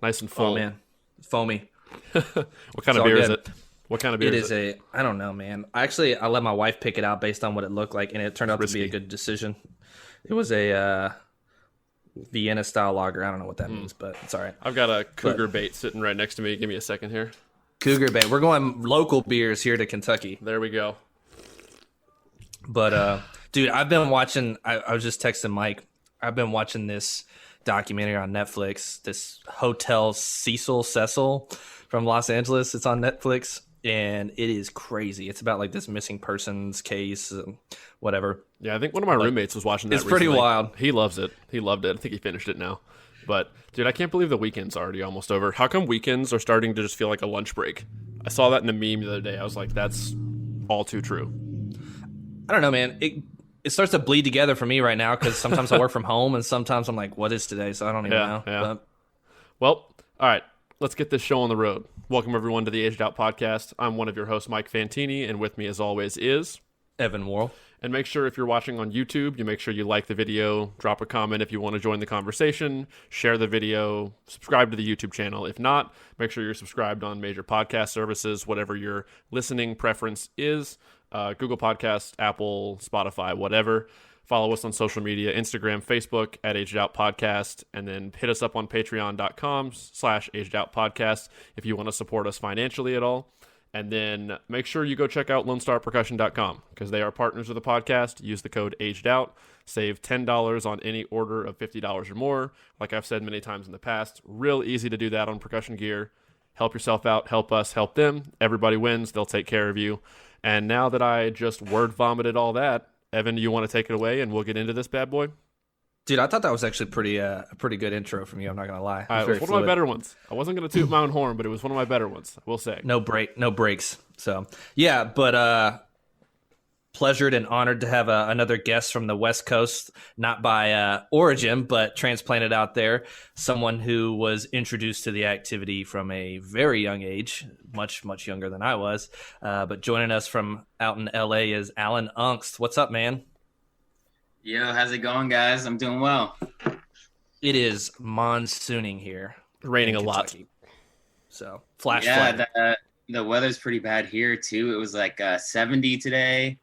Nice and full. Oh man, foamy. What kind It's of all beer is good. it? What kind of beer It is is it? I don't know, man. I let my wife pick it out based on what it looked like, and it turned out to be a Risky. good decision. It was a Vienna style lager. I don't know what that means, but it's all right. I've got a But Cougar bait sitting right next to me. Give me a second here. Cougar Bay. We're going local beers here to Kentucky. There we go. But dude, I've been watching. I was just texting Mike. I've been watching this documentary on Netflix. This Hotel Cecil from Los Angeles. It's on Netflix, and it is crazy. It's about like this missing persons case, whatever. Yeah, I think one of my roommates was watching that It's pretty recently. wild. He loves it. He loved it. I think he finished it now. But, dude, I can't believe the weekend's already almost over. How come weekends are starting to just feel like a lunch break? I saw that in a meme the other day. I was like, that's all too true. I don't know, man. It starts to bleed together for me right now because sometimes I work from home and sometimes I'm like, what is today? So I don't even know. Yeah. But Well, all right, let's get this show on the road. Welcome, everyone, to the Aged Out Podcast. I'm one of your hosts, Mike Fantini, and with me, as always, is... Evan Worrell. And make sure if you're watching on YouTube, you make sure you like the video, drop a comment if you want to join the conversation, share the video, subscribe to the YouTube channel. If not, make sure you're subscribed on major podcast services, whatever your listening preference is, Google Podcast, Apple, Spotify, whatever. Follow us on social media, Instagram, Facebook at Aged Out Podcast, and then hit us up on patreon.com/Aged Out Podcast if you want to support us financially at all. And then make sure you go check out LoneStarPercussion.com because they are partners of the podcast. Use the code AGEDOUT. Save $10 on any order of $50 or more. Like I've said many times in the past, real easy to do that on percussion gear. Help yourself out. Help us. Help them. Everybody wins. They'll take care of you. And now that I just word vomited all that, Evan, do you want to take it away and we'll get into this bad boy? Dude, I thought that was actually a pretty good intro from you. I'm not gonna lie. It was Very one of fluid. my better ones. I wasn't going to toot my own horn, but it was one of my better ones, I will say. No breaks. So yeah, but pleasured and honored to have another guest from the West Coast, not by origin, but transplanted out there. Someone who was introduced to the activity from a very young age, much younger than I was. But joining us from out in LA is Aungst. What's up, man? Yo, how's it going, guys? I'm doing well. It is monsooning here, Raining in a lot. Kentucky. So flash Yeah, flood. the weather's pretty bad here too. It was like 70 today,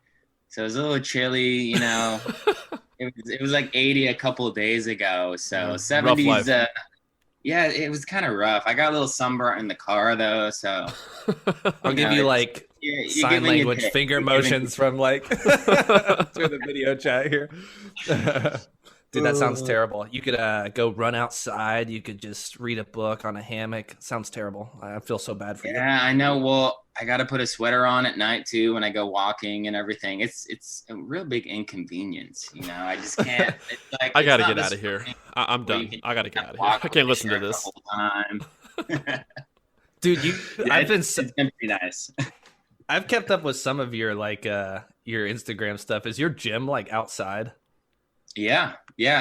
so it was a little chilly. It was like 80 a couple of days ago. So Rough 70s. life. Yeah, it was kind of rough. I got a little sunburnt in the car though, so I'll give know, you it's- like you're sign giving it language hit. finger You're giving motions from like through the video chat here. Dude, that sounds terrible. You could go run outside. You could just read a book on a hammock. Sounds terrible. I feel so bad for you. Yeah, I know. Well, I got to put a sweater on at night too when I go walking and everything. It's a real big inconvenience. I just can't. It's like, I it's got to not get this out of here. thing I'm where you done. can I got to get out of here. walk I can't with listen to your shirt this. the whole time. Dude, Yeah, I've been it's been pretty nice. I've kept up with some of your like your Instagram stuff. Is your gym like outside? Yeah.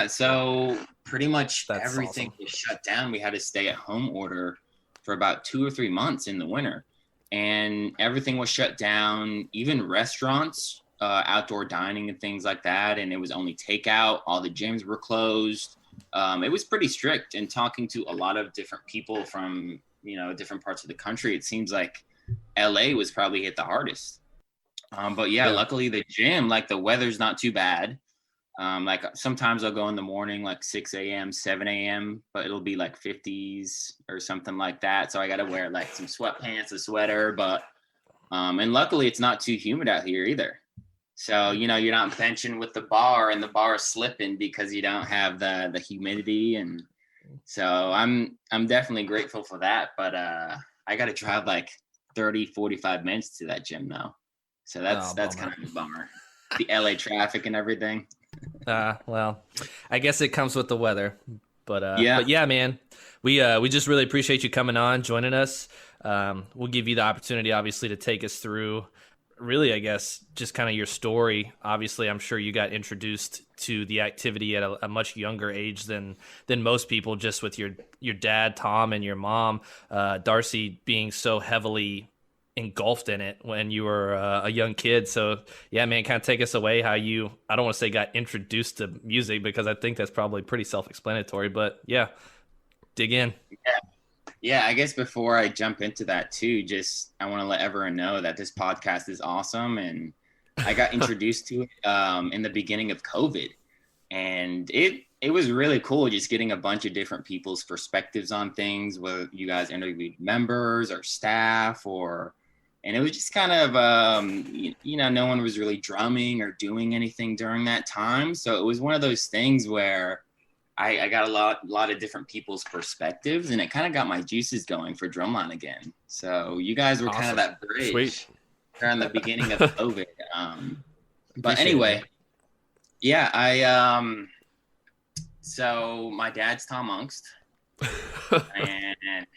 So pretty much That's everything awesome. was shut down. We had a stay-at-home order for about 2 or 3 months in the winter, and everything was shut down. Even restaurants, outdoor dining, and things like that. And it was only takeout. All the gyms were closed. It was pretty strict. And talking to a lot of different people from different parts of the country, it seems like LA was probably hit the hardest. But yeah, luckily the gym, like the weather's not too bad. Like sometimes I'll go in the morning, like 6 a.m., 7 a.m., but it'll be like 50s or something like that. So I got to wear like some sweatpants, a sweater, but, and luckily it's not too humid out here either. So, you're not benching with the bar and the bar is slipping because you don't have the humidity. And so I'm definitely grateful for that. But, I got to drive like 30, 45 minutes to that gym now. So that's bummer. kind of a bummer. The LA traffic and everything. Well, I guess it comes with the weather. But Yeah. but yeah, man. We just really appreciate you coming on, joining us. We'll give you the opportunity, obviously, to take us through really, I guess, just kind of your story. Obviously, I'm sure you got introduced to the activity at a much younger age than most people, just with your dad, Tom, and your mom, Darcy, being so heavily engulfed in it when you were a young kid. So yeah, man, kind of take us away how you, I don't want to say got introduced to music because I think that's probably pretty self-explanatory, but yeah, dig in. Yeah, I guess before I jump into that too, just I want to let everyone know that this podcast is awesome, and I got introduced to it in the beginning of COVID, and it was really cool just getting a bunch of different people's perspectives on things, whether you guys interviewed members or staff and it was just kind of no one was really drumming or doing anything during that time, so it was one of those things where I got a lot of different people's perspectives, and it kind of got my juices going for drumline again. So you guys were kind of that bridge. Sweet. During the beginning of COVID. But anyway, yeah, so my dad's Tom Aungst, and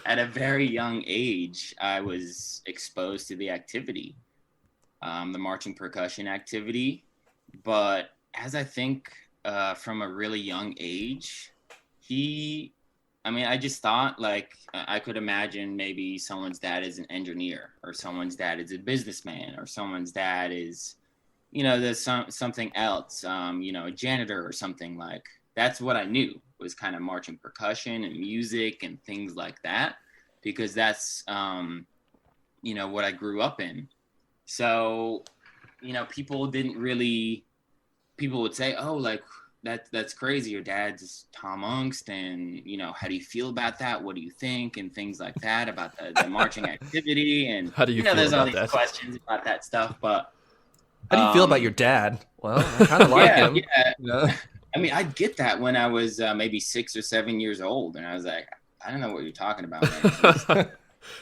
at a very young age, I was exposed to the activity, the marching percussion activity. But as I think from a really young age, I just thought like I could imagine maybe someone's dad is an engineer, or someone's dad is a businessman, or someone's dad is, there's something else, a janitor or something. Like that's what I knew was kind of marching percussion and music and things like that, because that's, what I grew up in. So, people would say, oh, like, that's crazy. Your dad's Tom Aungst, and how do you feel about that? What do you think? And things like that about the marching activity. And how do you feel there's about all these that? questions about that stuff. But How do you feel about your dad? Well, I kind of like him. Yeah. I'd get that when I was maybe 6 or 7 years old, and I was like, I don't know what you're talking about,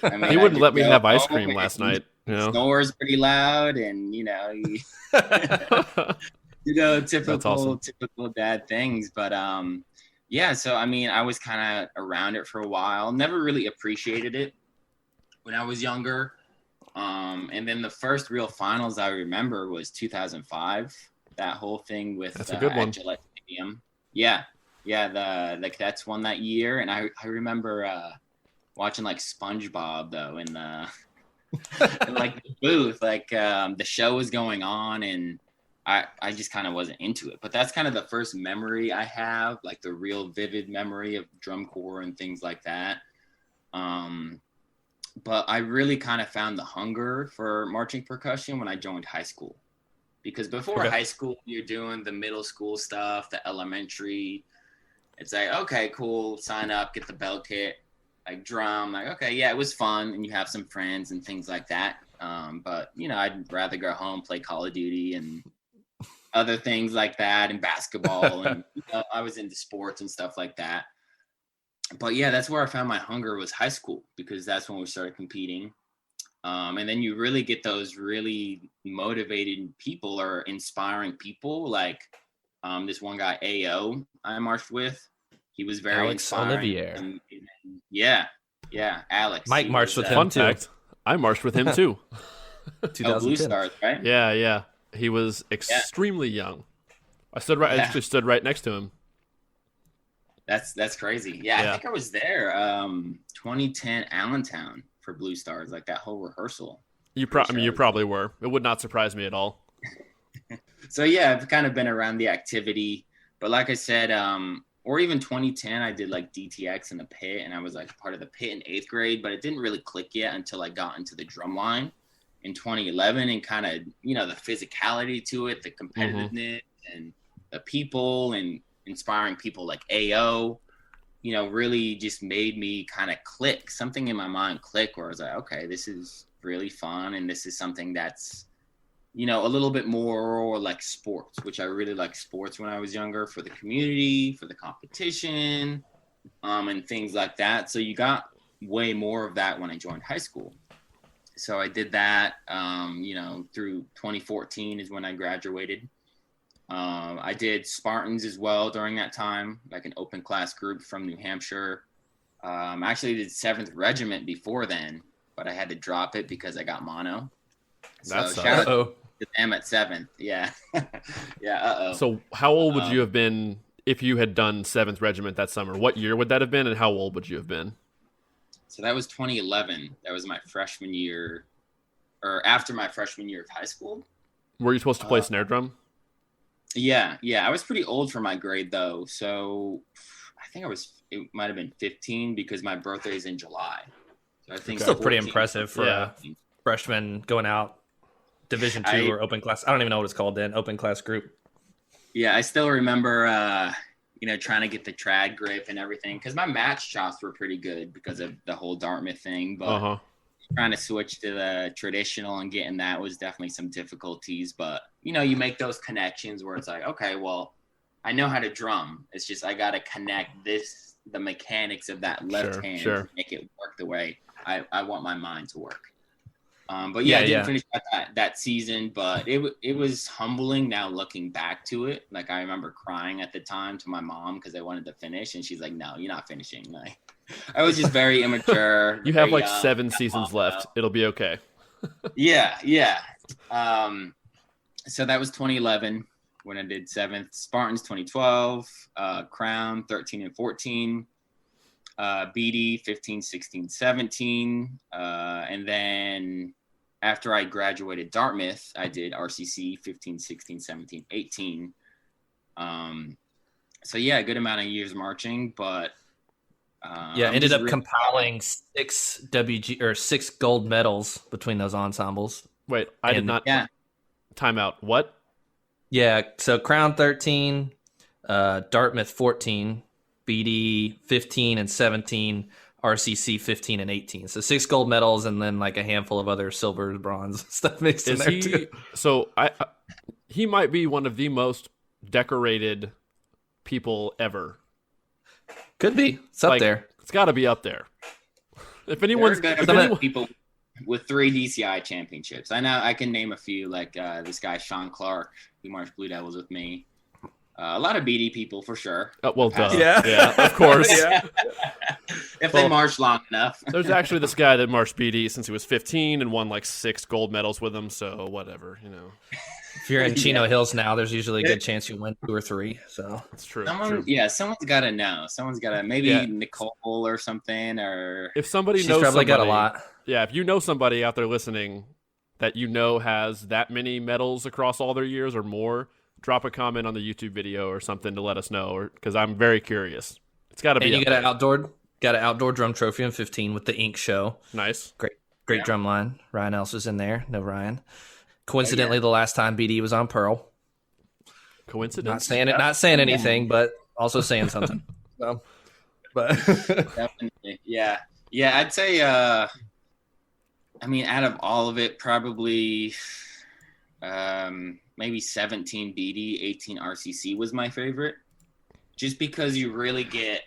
man. He wouldn't let me have ice cream last night. Snores pretty loud, and typical dad things. But so I was kind of around it for a while, never really appreciated it when I was younger. And then the first real finals I remember was 2005, that whole thing with that's a good one. Gillette Stadium. The Cadets won that year, and I remember watching like SpongeBob though in the in, like the booth, like the show was going on, and I just kind of wasn't into it. But that's kind of the first memory I have, like the real vivid memory of drum corps and things like that. But I really kind of found the hunger for marching percussion when I joined high school. Because before high school, you're doing the middle school stuff, the elementary. It's like, okay, cool, sign up, get the bell kit, like drum. Like, okay, yeah, it was fun, and you have some friends and things like that. But, I'd rather go home, play Call of Duty and other things like that, and basketball. And I was into sports and stuff like that. But, yeah, that's where I found my hunger was high school, because that's when we started competing. And then you really get those really motivated people or inspiring people, like this one guy, AO, I marched with. He was very Alex inspiring. Olivier. Yeah, Alex. Mike marched with him Fun too. fact, I marched with him too. 2010. Blue Stars, right? Yeah. He was extremely young. I actually stood right next to him. That's crazy. Yeah, I think I was there 2010 Allentown for Blue Stars, like that whole rehearsal. You probably were. It would not surprise me at all. So yeah, I've kind of been around the activity, but like I said, or even 2010, I did like DTX in the pit, and I was like part of the pit in 8th grade, but it didn't really click yet until I got into the drum line in 2011, and kind of, the physicality to it, the competitiveness and the people and inspiring people like AO, really just made me kind of click. Something in my mind click where I was like, okay, this is really fun, and this is something that's, a little bit more like sports, which I really liked sports when I was younger, for the community, for the competition, and things like that. So you got way more of that when I joined high school. So I did that, through 2014 is when I graduated. I did Spartans as well during that time, like an open class group from New Hampshire. I actually did 7th Regiment before then, but I had to drop it because I got mono. So shout out to them at 7th. Yeah. Yeah. So how old would you have been if you had done 7th Regiment that summer? What year would that have been, and how old would you have been? So that was 2011. That was my freshman year, or after my freshman year of high school. Were you supposed to play snare drum? Yeah. I was pretty old for my grade though. So think it might have been 15 because my birthday is in July. So I think still pretty 14. impressive for a freshman going out Division II or open class. I don't even know what it's called then. Open class group. Yeah, I still remember, trying to get the trad grip and everything because my match chops were pretty good because of the whole Dartmouth thing. But trying to switch to the traditional and getting that was definitely some difficulties. But, you make those connections where it's like, okay, well, I know how to drum. It's just I got to connect the mechanics of that left hand to make it work the way I want my mind to work. But I didn't finish that season, but it was humbling now looking back to it. Like I remember crying at the time to my mom because I wanted to finish, and she's like, "No, you're not finishing." Like I was just very immature. You have like 7 seasons left. It'll be okay. Yeah. So that was 2011 when I did 7th. Spartans 2012, Crown 13 and 14. BD 15, 16, 17. And then after I graduated Dartmouth, I did RCC 15, 16, 17, 18. So a good amount of years marching, but ended up compiling 6 WG or 6 gold medals between those ensembles. Wait, I did not. Yeah. Time out. What? Yeah, so Crown 13, Dartmouth 14, BD 15 and 17, RCC 15 and 18. So 6 gold medals and then like a handful of other silver, bronze stuff mixed in there too. So he might be one of the most decorated people ever. Could be. It's up there. It's got to be up there. If anyone's people with 3 DCI championships, I know I can name a few. Like this guy Sean Clark, who marched Blue Devils with me. A lot of BD people for sure. Well, duh. Yeah, of course. If they march long enough. There's actually this guy that marched BD since he was 15 and won like 6 gold medals with him. So whatever, If you're in Chino Hills now, there's usually a good chance you win 2 or 3. So that's true. Someone's got to know. Someone's got to maybe Nicole or something. Or if somebody she's knows probably somebody, got a lot. Yeah, if you know somebody out there listening that has that many medals across all their years or more, drop a comment on the YouTube video or something to let us know, because I'm very curious. It's got to be. And you got an outdoor drum trophy in 15 with the Ink Show. Nice, great drum line. Ryan Else was in there. No Ryan. Coincidentally, the last time BD was on Pearl. Coincidence? Not saying anything, but also saying something. So, but definitely, yeah. I'd say, out of all of it, probably, maybe 17 BD, 18 RCC was my favorite. Just because you really get,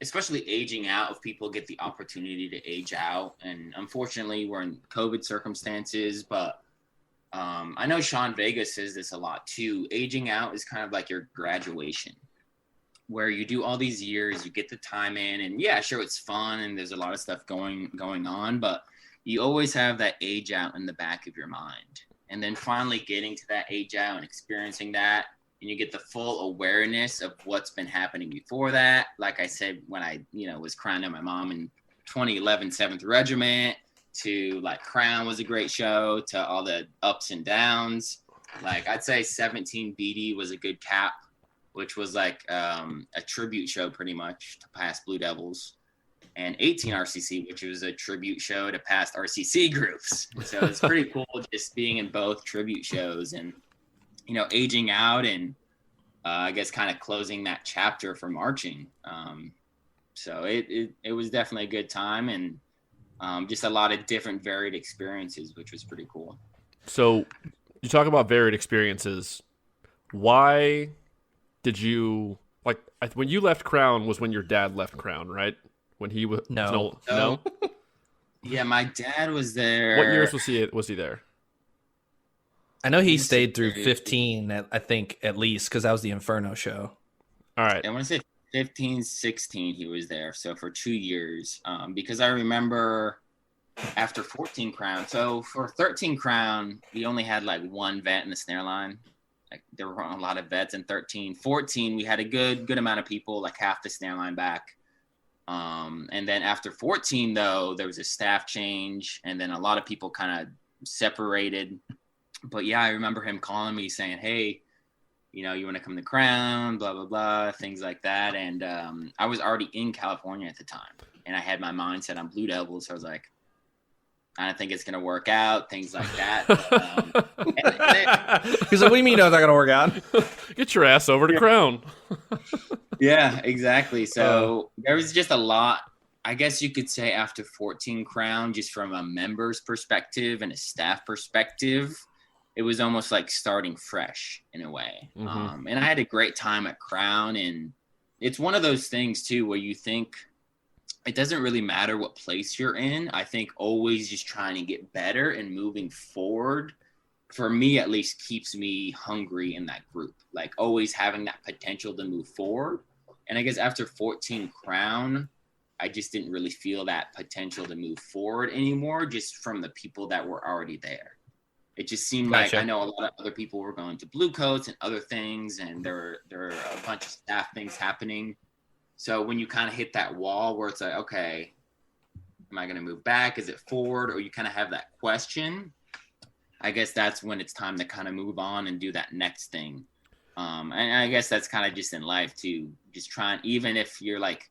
especially aging out, if people get the opportunity to age out, and unfortunately, we're in COVID circumstances, but. I know Sean Vega says this a lot too. Aging out is kind of like your graduation, where you do all these years, you get the time in, and sure, it's fun and there's a lot of stuff going on, but you always have that age out in the back of your mind. And then finally getting to that age out and experiencing that, and you get the full awareness of what's been happening before that. Like I said, when I, was crying to my mom in 2011 7th Regiment, to like Crown was a great show, to all the ups and downs. Like I'd say 17 BD was a good cap, which was like a tribute show pretty much to past Blue Devils, and 18 RCC, which was a tribute show to past RCC groups. So it's pretty cool just being in both tribute shows and, aging out and I guess kind of closing that chapter for marching. So it was definitely a good time, and just a lot of different varied experiences, which was pretty cool. So you talk about varied experiences. Why did you when you left Crown was when your dad left Crown, right? When he was no. Yeah, my dad was there. What years was he there? I know he stayed through 15, I think, at least, because that was the Inferno show. All right. I want to say 15, 16 he was there, so for 2 years, because I remember after 14 Crown, so for 13 Crown we only had like 1 vet in the snare line. Like there were a lot of vets in 13. 14 we had a good amount of people, like half the snare line back, and then after 14 though there was a staff change, and then a lot of people kind of separated. But I remember him calling me saying, hey, you want to come to Crown, blah, blah, blah, things like that. And I was already in California at the time. And I had my mindset on Blue Devils. So I was like, I don't think it's going to work out, things like that. But, He's like, what do you mean it's not going to work out? Get your ass over to Crown. Yeah, exactly. So there was just a lot, I guess you could say, after 14 Crown, just from a member's perspective and a staff perspective, it was almost like starting fresh in a way. Mm-hmm. And I had a great time at Crown. And it's one of those things, too, where you think it doesn't really matter what place you're in. I think always just trying to get better and moving forward, for me at least, keeps me hungry in that group. Like always having that potential to move forward. And I guess after 14 Crown, I just didn't really feel that potential to move forward anymore, just from the people that were already there. It just seemed like I know a lot of other people were going to Blue Coats and other things, and there are a bunch of staff things happening. So when you kind of hit that wall where it's like, okay, am I going to move back? Is it forward? Or you kind of have that question. I guess that's when it's time to kind of move on and do that next thing. And I guess that's kind of just in life too. Just trying, even if you're like,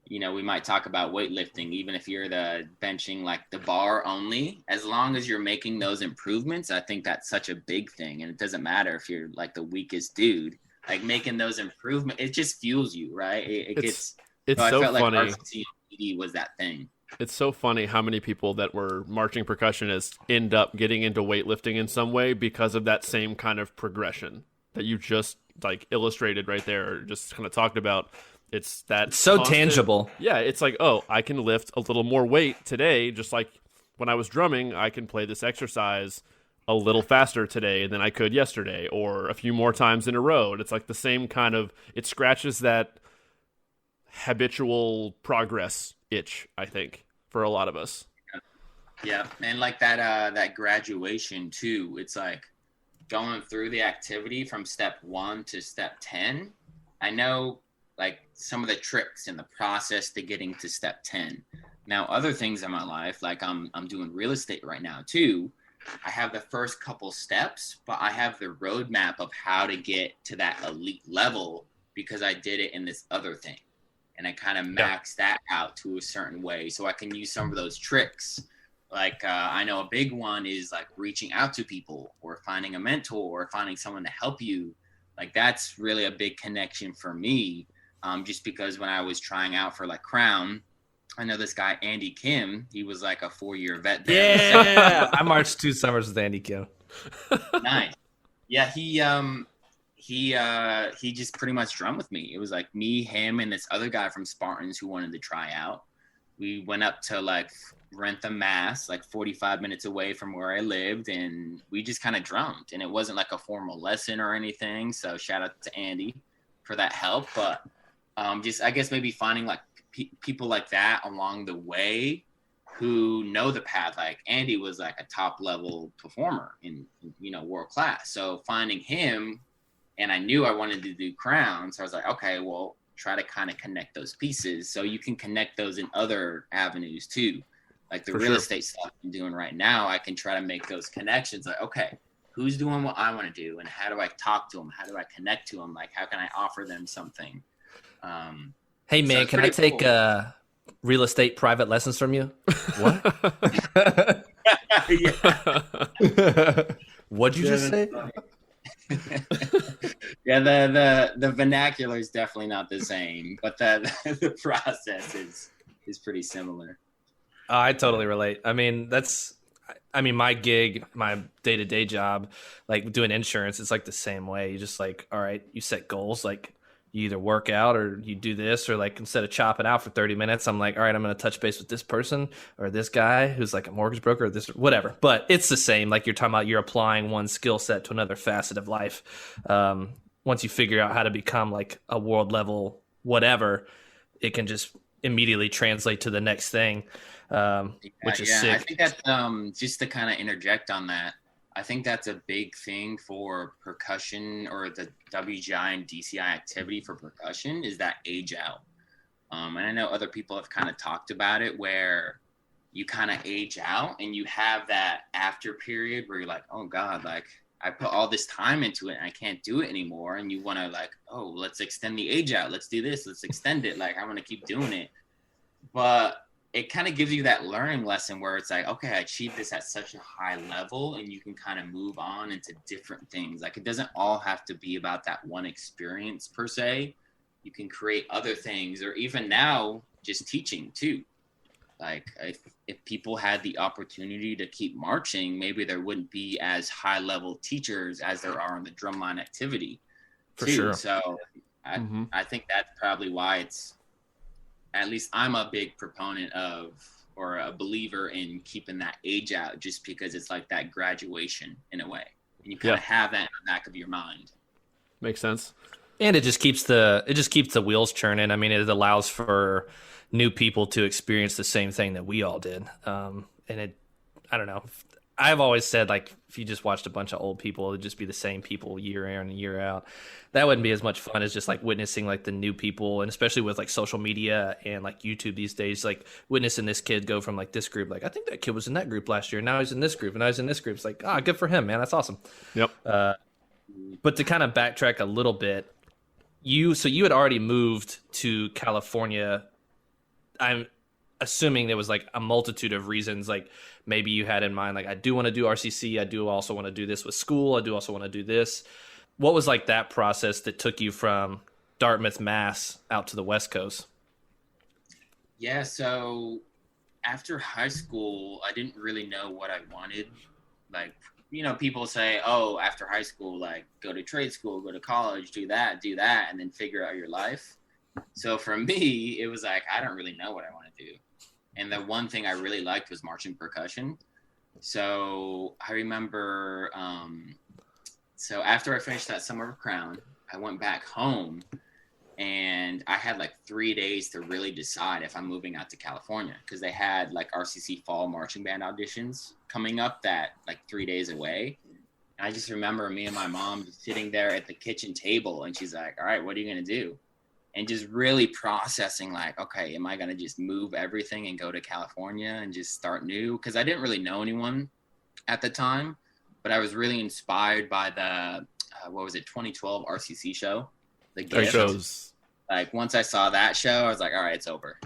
we might talk about weightlifting, even if you're the benching like the bar only, as long as you're making those improvements, I think that's such a big thing. And it doesn't matter if you're like the weakest dude. Like making those improvements, it just fuels you, right? It's so so I felt funny. Like RCT and PD was that thing. It's so funny how many people that were marching percussionists end up getting into weightlifting in some way because of that same kind of progression that you just like illustrated right there, or just kind of talked about. It's that so tangible. Yeah, it's like, oh, I can lift a little more weight today, just like when I was drumming, I can play this exercise a little faster today than I could yesterday, or a few more times in a row. And it's like the same kind of, it scratches that habitual progress itch, I think, for a lot of us. Yeah, and like that graduation too. It's like going through the activity from step 1 to step 10. I know like some of the tricks in the process to getting to step 10. Now, other things in my life, like I'm doing real estate right now too. I have the first couple steps, but I have the roadmap of how to get to that elite level because I did it in this other thing. And I kind of maxed that out to a certain way. So I can use some of those tricks. Like I know a big one is like reaching out to people or finding a mentor or finding someone to help you. Like that's really a big connection for me. Just because when I was trying out for like Crown, I know this guy, Andy Kim, he was like a 4-year vet there. Yeah, I marched 2 summers with Andy Kim. Nice. Yeah, he just pretty much drummed with me. It was like me, him, and this other guy from Spartans who wanted to try out. We went up to like Rentham, Mass, like 45 minutes away from where I lived, and we just kind of drummed. And it wasn't like a formal lesson or anything. So shout out to Andy for that help. But just I guess maybe finding like people like that along the way who know the path. Like Andy was like a top level performer in world class. So finding him, and I knew I wanted to do Crown. So I was like, okay, well, try to kind of connect those pieces so you can connect those in other avenues too. Like the real estate stuff I'm doing right now, I can try to make those connections. Like, okay, who's doing what I want to do? And how do I talk to them? How do I connect to them? Like, how can I offer them something? Hey man, can I take real estate private lessons from you? What? What'd you just say? Yeah, the vernacular is definitely not the same, but the process is pretty similar. I totally relate. I mean, my gig, my day-to-day job, like doing insurance, it's like the same way. You just like, all right, you set goals, like you either work out or you do this, or like instead of chopping out for 30 minutes, I'm like, all right, I'm going to touch base with this person or this guy who's like a mortgage broker or this, whatever. But it's the same. Like you're talking about, you're applying one skill set to another facet of life. Once you figure out how to become like a world level, whatever, it can just immediately translate to the next thing, which is sick. I think that just to kind of interject on that, I think that's a big thing for percussion, or the WGI and DCI activity for percussion, is that age out. And I know other people have kind of talked about it, where you kind of age out and you have that after period where you're like, oh God, like I put all this time into it and I can't do it anymore. And you want to like, oh, let's extend the age out. Let's do this. Let's extend it. Like I want to keep doing it. But it kind of gives you that learning lesson where it's like, okay, I achieved this at such a high level, and you can kind of move on into different things. Like it doesn't all have to be about that one experience per se. You can create other things, or even now just teaching too. Like if people had the opportunity to keep marching, maybe there wouldn't be as high level teachers as there are in the drumline activity For too. sure. So I think that's probably why it's, at least I'm a big proponent of, or a believer in keeping that age out, just because it's like that graduation in a way. And you kind of have that in the back of your mind. Makes sense. And it just keeps the wheels churning. I mean, it allows for new people to experience the same thing that we all did. And I don't know. I've always said, like, if you just watched a bunch of old people, it'd just be the same people year in and year out. That wouldn't be as much fun as just like witnessing like the new people, and especially with like social media and like YouTube these days, like witnessing this kid go from like this group, like I think that kid was in that group last year, now he's in this group, and I was in this group. It's like, good for him, man. That's awesome. Yep. But to kind of backtrack a little bit, you had already moved to California. I'm assuming there was like a multitude of reasons, like maybe you had in mind, like, I do want to do RCC. I do also want to do this with school. I do also want to do this. What was like that process that took you from Dartmouth, Mass out to the West Coast? Yeah. So after high school, I didn't really know what I wanted. Like, you know, people say, oh, after high school, like go to trade school, go to college, do that, and then figure out your life. So for me, it was like, I don't really know what I want to do. And the one thing I really liked was marching percussion. So I remember, so after I finished that summer of Crown, I went back home and I had like 3 days to really decide if I'm moving out to California, because they had like RCC fall marching band auditions coming up that like 3 days away. And I just remember me and my mom just sitting there at the kitchen table, and she's like, all right, what are you going to do? And just really processing like, okay, am I going to just move everything and go to California and just start new? Because I didn't really know anyone at the time, but I was really inspired by the, 2012 RCC show. The Gift. Shows. Like once I saw that show, I was like, all right, it's over.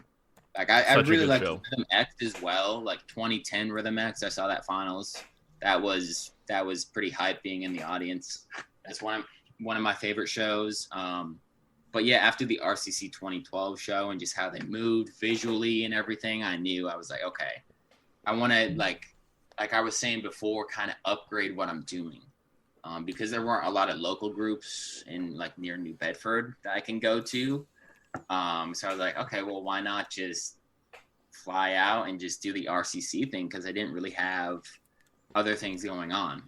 Like I really liked Rhythm X as well. Like 2010 Rhythm X, I saw that finals. That was pretty hype being in the audience. That's one of my favorite shows. But yeah, after the RCC 2012 show and just how they moved visually and everything, I knew, I was like, okay, I want to like I was saying before, kind of upgrade what I'm doing. Because there weren't a lot of local groups in like near New Bedford that I can go to. So I was like, okay, well, why not just fly out and just do the RCC thing? Because I didn't really have other things going on.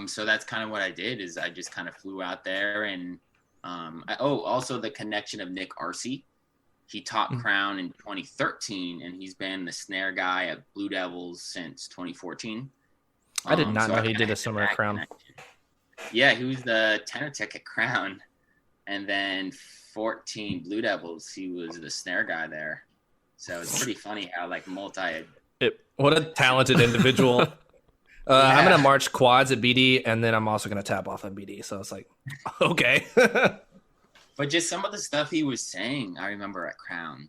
So that's kind of what I did, is I just kind of flew out there. And also the connection of Nick Arce. He taught Crown in 2013, and he's been the snare guy at Blue Devils since 2014. I did not know he did a summer at Crown. Yeah, he was the tenor tech at Crown, and then 14 Blue Devils, he was the snare guy there. So it's pretty funny how like what a talented individual. I'm gonna march quads at BD, and then I'm also gonna tap off at BD. So it's like, okay. But just some of the stuff he was saying, I remember at Crown,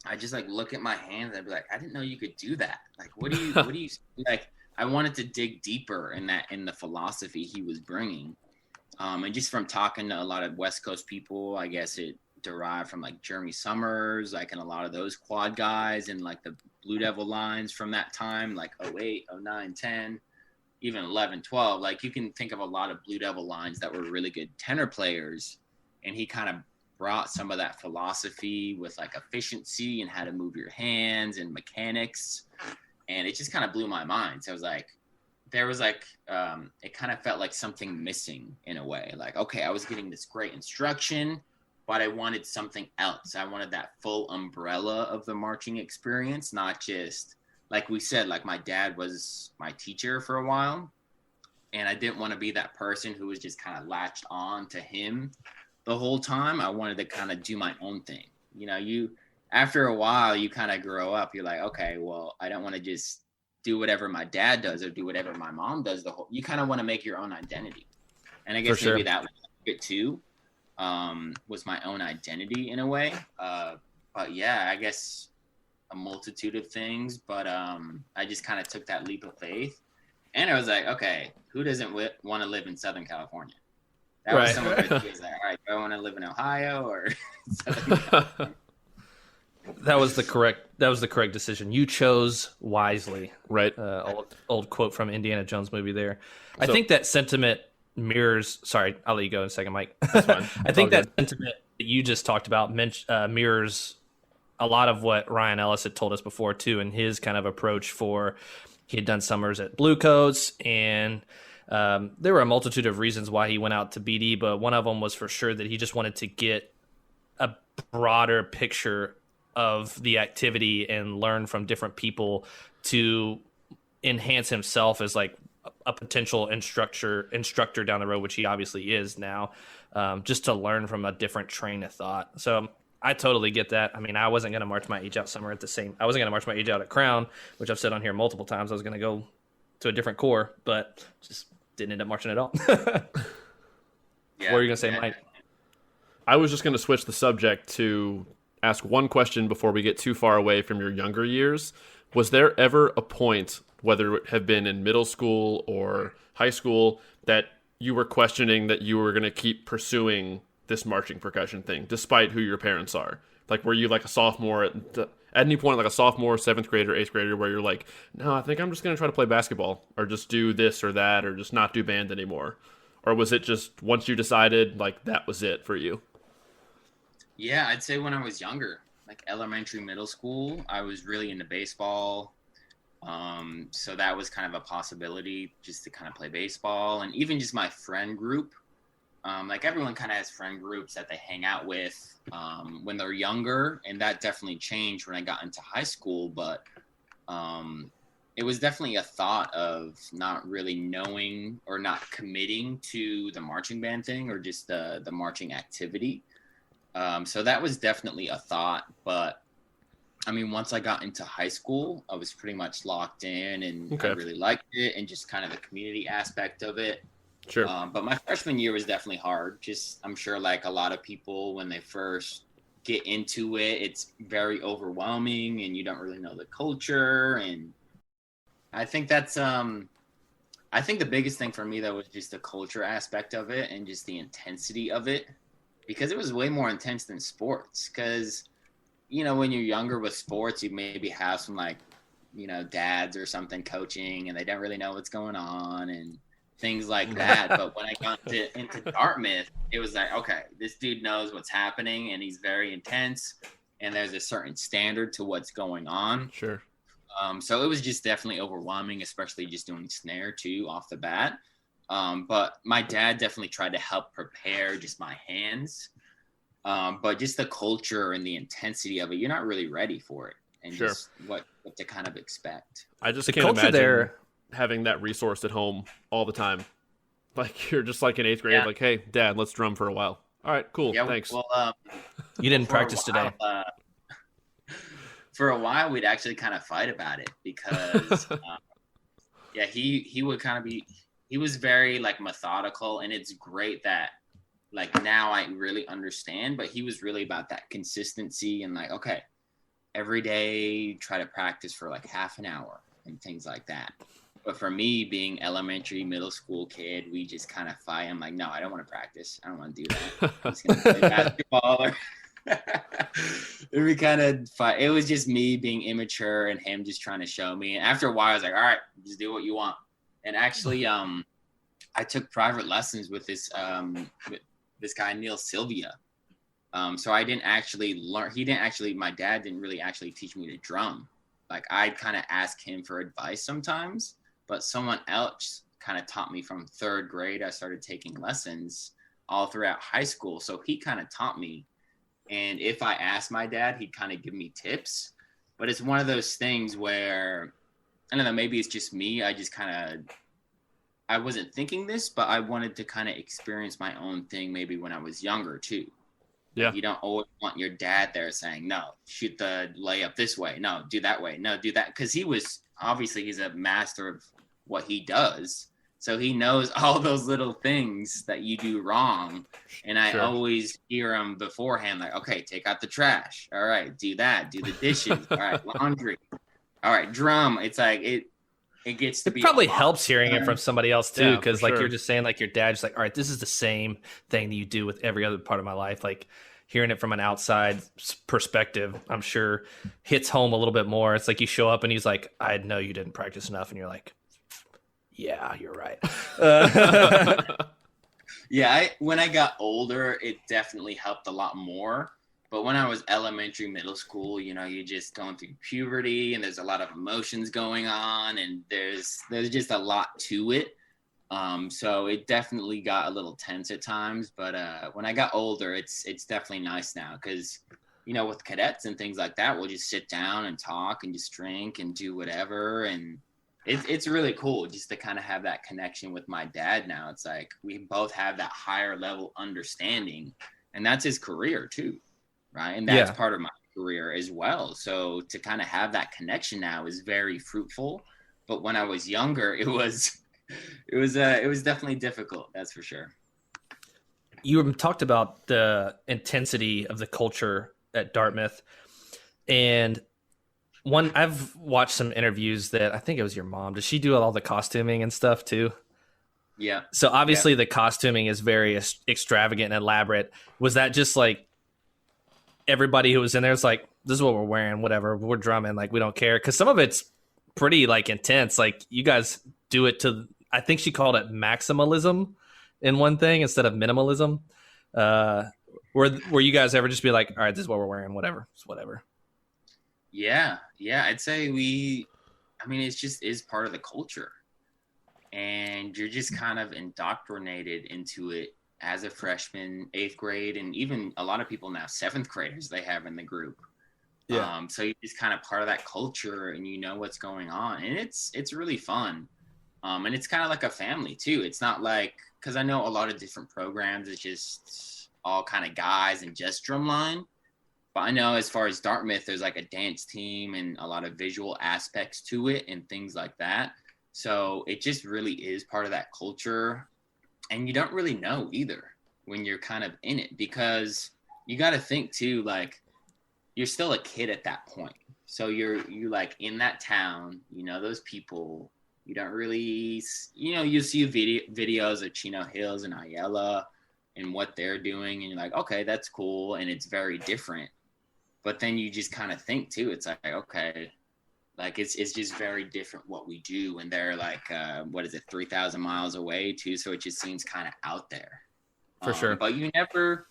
I just like look at my hands, I'd be like, I didn't know you could do that. Like, what do you like? I wanted to dig deeper in the philosophy he was bringing. And just from talking to a lot of West Coast people, I guess it derived from like Jeremy Summers, like, and a lot of those quad guys and like the Blue Devil lines from that time, like 08, 09, 10, even 11, 12. Like you can think of a lot of Blue Devil lines that were really good tenor players. And he kind of brought some of that philosophy with like efficiency and how to move your hands and mechanics. And it just kind of blew my mind. So I was like, it kind of felt like something missing in a way. Like, okay, I was getting this great instruction, but I wanted something else. I wanted that full umbrella of the marching experience, not just, like we said, like my dad was my teacher for a while. And I didn't want to be that person who was just kind of latched on to him the whole time. I wanted to kind of do my own thing. You know, after a while, you kind of grow up. You're like, okay, well, I don't want to just do whatever my dad does or do whatever my mom does. You kind of want to make your own identity. And I guess maybe that was it too, was my own identity in a way. But yeah, I guess a multitude of things, but I just kind of took that leap of faith. And I was like, okay, who doesn't want to live in Southern California? That was some of it. It was like, all right, do I want to live in Ohio or Southern California? That was the correct decision. You chose wisely. Right. Old quote from Indiana Jones movie there. I think that sentiment mirrors. Sorry, I'll let you go in a second, Mike. That's fine. I think that sentiment that you just talked about mirrors a lot of what Ryan Ellis had told us before too, in his kind of approach for. He had done summers at Bluecoats, and there were a multitude of reasons why he went out to BD, but one of them was for sure that he just wanted to get a broader picture of the activity and learn from different people to enhance himself as like a potential instructor down the road, which he obviously is now, just to learn from a different train of thought. So I totally get that. I mean, I wasn't going to march my age out summer I wasn't going to march my age out at Crown, which I've said on here multiple times. I was going to go to a different corps, but just didn't end up marching at all. Yeah, what were you going to say, Mike? I was just going to switch the subject to ask one question before we get too far away from your younger years. Was there ever a point, whether it have been in middle school or high school, that you were questioning that you were going to keep pursuing this marching percussion thing, despite who your parents are? Like, were you like a sophomore at any point, like a sophomore, 7th grader, 8th grader, where you're like, no, I think I'm just going to try to play basketball or just do this or that or just not do band anymore? Or was it just once you decided, like, that was it for you? Yeah, I'd say when I was younger, like elementary, middle school, I was really into baseball. So that was kind of a possibility just to kind of play baseball. And even just my friend group, like everyone kind of has friend groups that they hang out with when they're younger. And that definitely changed when I got into high school. But it was definitely a thought of not really knowing or not committing to the marching band thing or just the marching activity. So that was definitely a thought, but I mean, once I got into high school, I was pretty much locked in and I really liked it and just kind of the community aspect of it. Sure. But my freshman year was definitely hard. I'm sure like a lot of people, when they first get into it, it's very overwhelming and you don't really know the culture. And I think I think the biggest thing for me though was just the culture aspect of it and just the intensity of it. Because it was way more intense than sports. Because, you know, when you're younger with sports, you maybe have some like, you know, dads or something coaching and they don't really know what's going on and things like that. But when I got into Dartmouth, it was like, okay, this dude knows what's happening and he's very intense and there's a certain standard to what's going on. Sure. So it was just definitely overwhelming, especially just doing snare too off the bat. But my dad definitely tried to help prepare just my hands. But just the culture and the intensity of it, you're not really ready for it. And just what to kind of expect. I just The can't culture imagine there- having that resource at home all the time. Like, you're just like in 8th grade, like, hey, Dad, let's drum for a while. All right, cool, thanks. Well, You didn't practice today. For a while, we'd actually kind of fight about it because, he would kind of be... He was very like methodical, and it's great that like now I really understand, but he was really about that consistency and like, okay, every day try to practice for like half an hour and things like that. But for me, being elementary, middle school kid, we just kind of fight. I'm like, no, I don't want to practice. I don't want to do that. I'm just going to play basketball. We kind of fight. It was just me being immature and him just trying to show me. And after a while, I was like, all right, just do what you want. And actually, I took private lessons with this guy, Neil Sylvia. So I didn't actually learn. My dad didn't really actually teach me to drum. Like I'd kind of ask him for advice sometimes, but someone else kind of taught me from 3rd grade. I started taking lessons all throughout high school. So he kind of taught me. And if I asked my dad, he'd kind of give me tips. But it's one of those things where, I don't know, maybe it's just me. I wasn't thinking this, but I wanted to kind of experience my own thing maybe when I was younger too. Yeah. You don't always want your dad there saying, no, shoot the layup this way. No, do that way. No, do that. Because he's a master of what he does. So he knows all those little things that you do wrong. And I always hear him beforehand, like, okay, take out the trash. All right, do that. Do the dishes. All right, laundry. All right, drum. It's like it gets to be. It probably helps hearing it from somebody else too, because like you're just saying, like your dad's like, all right, this is the same thing that you do with every other part of my life. Like hearing it from an outside perspective, I'm sure hits home a little bit more. It's like you show up and he's like, I know you didn't practice enough, and you're like, yeah, you're right. Yeah, when I got older, it definitely helped a lot more. But when I was elementary, middle school, you're just going through puberty and there's a lot of emotions going on and there's just a lot to it. So it definitely got a little tense at times. But when I got older, it's definitely nice now because, with cadets and things like that, we'll just sit down and talk and just drink and do whatever. And it's really cool just to kind of have that connection with my dad now. It's like we both have that higher level understanding, and that's his career too, right? And that's part of my career as well. So to kind of have that connection now is very fruitful. But when I was younger, it was definitely difficult. That's for sure. You talked about the intensity of the culture at Dartmouth, and I've watched some interviews that I think it was your mom. Does she do all the costuming and stuff too? Yeah. So obviously the costuming is very extravagant and elaborate. Was that just like everybody who was in there was like, this is what we're wearing, whatever, we're drumming, like we don't care? Because some of it's pretty like intense. Like you guys do it to, I think she called it maximalism in one thing instead of minimalism. Were you guys ever just be like, all right, this is what we're wearing, whatever, it's whatever? Yeah. I'd say it just is part of the culture. And you're just kind of indoctrinated into it as a freshman, 8th grade, and even a lot of people now, 7th graders they have in the group. Yeah. So you're just kind of part of that culture and you know what's going on. And it's really fun. And it's kind of like a family too. It's not like, because I know a lot of different programs, it's just all kind of guys and just drumline. But I know as far as Dartmouth, there's like a dance team and a lot of visual aspects to it and things like that. So it just really is part of that culture. And you don't really know either when you're kind of in it, because you got to think too, like you're still a kid at that point. So you're like in that town, those people, you don't really, you see videos of Chino Hills and Ayala and what they're doing. And you're like, okay, that's cool. And it's very different. But then you just kind of think too, it's like, okay, like it's just very different what we do. And they're like, 3,000 miles away too. So it just seems kind of out there. For sure. But you never,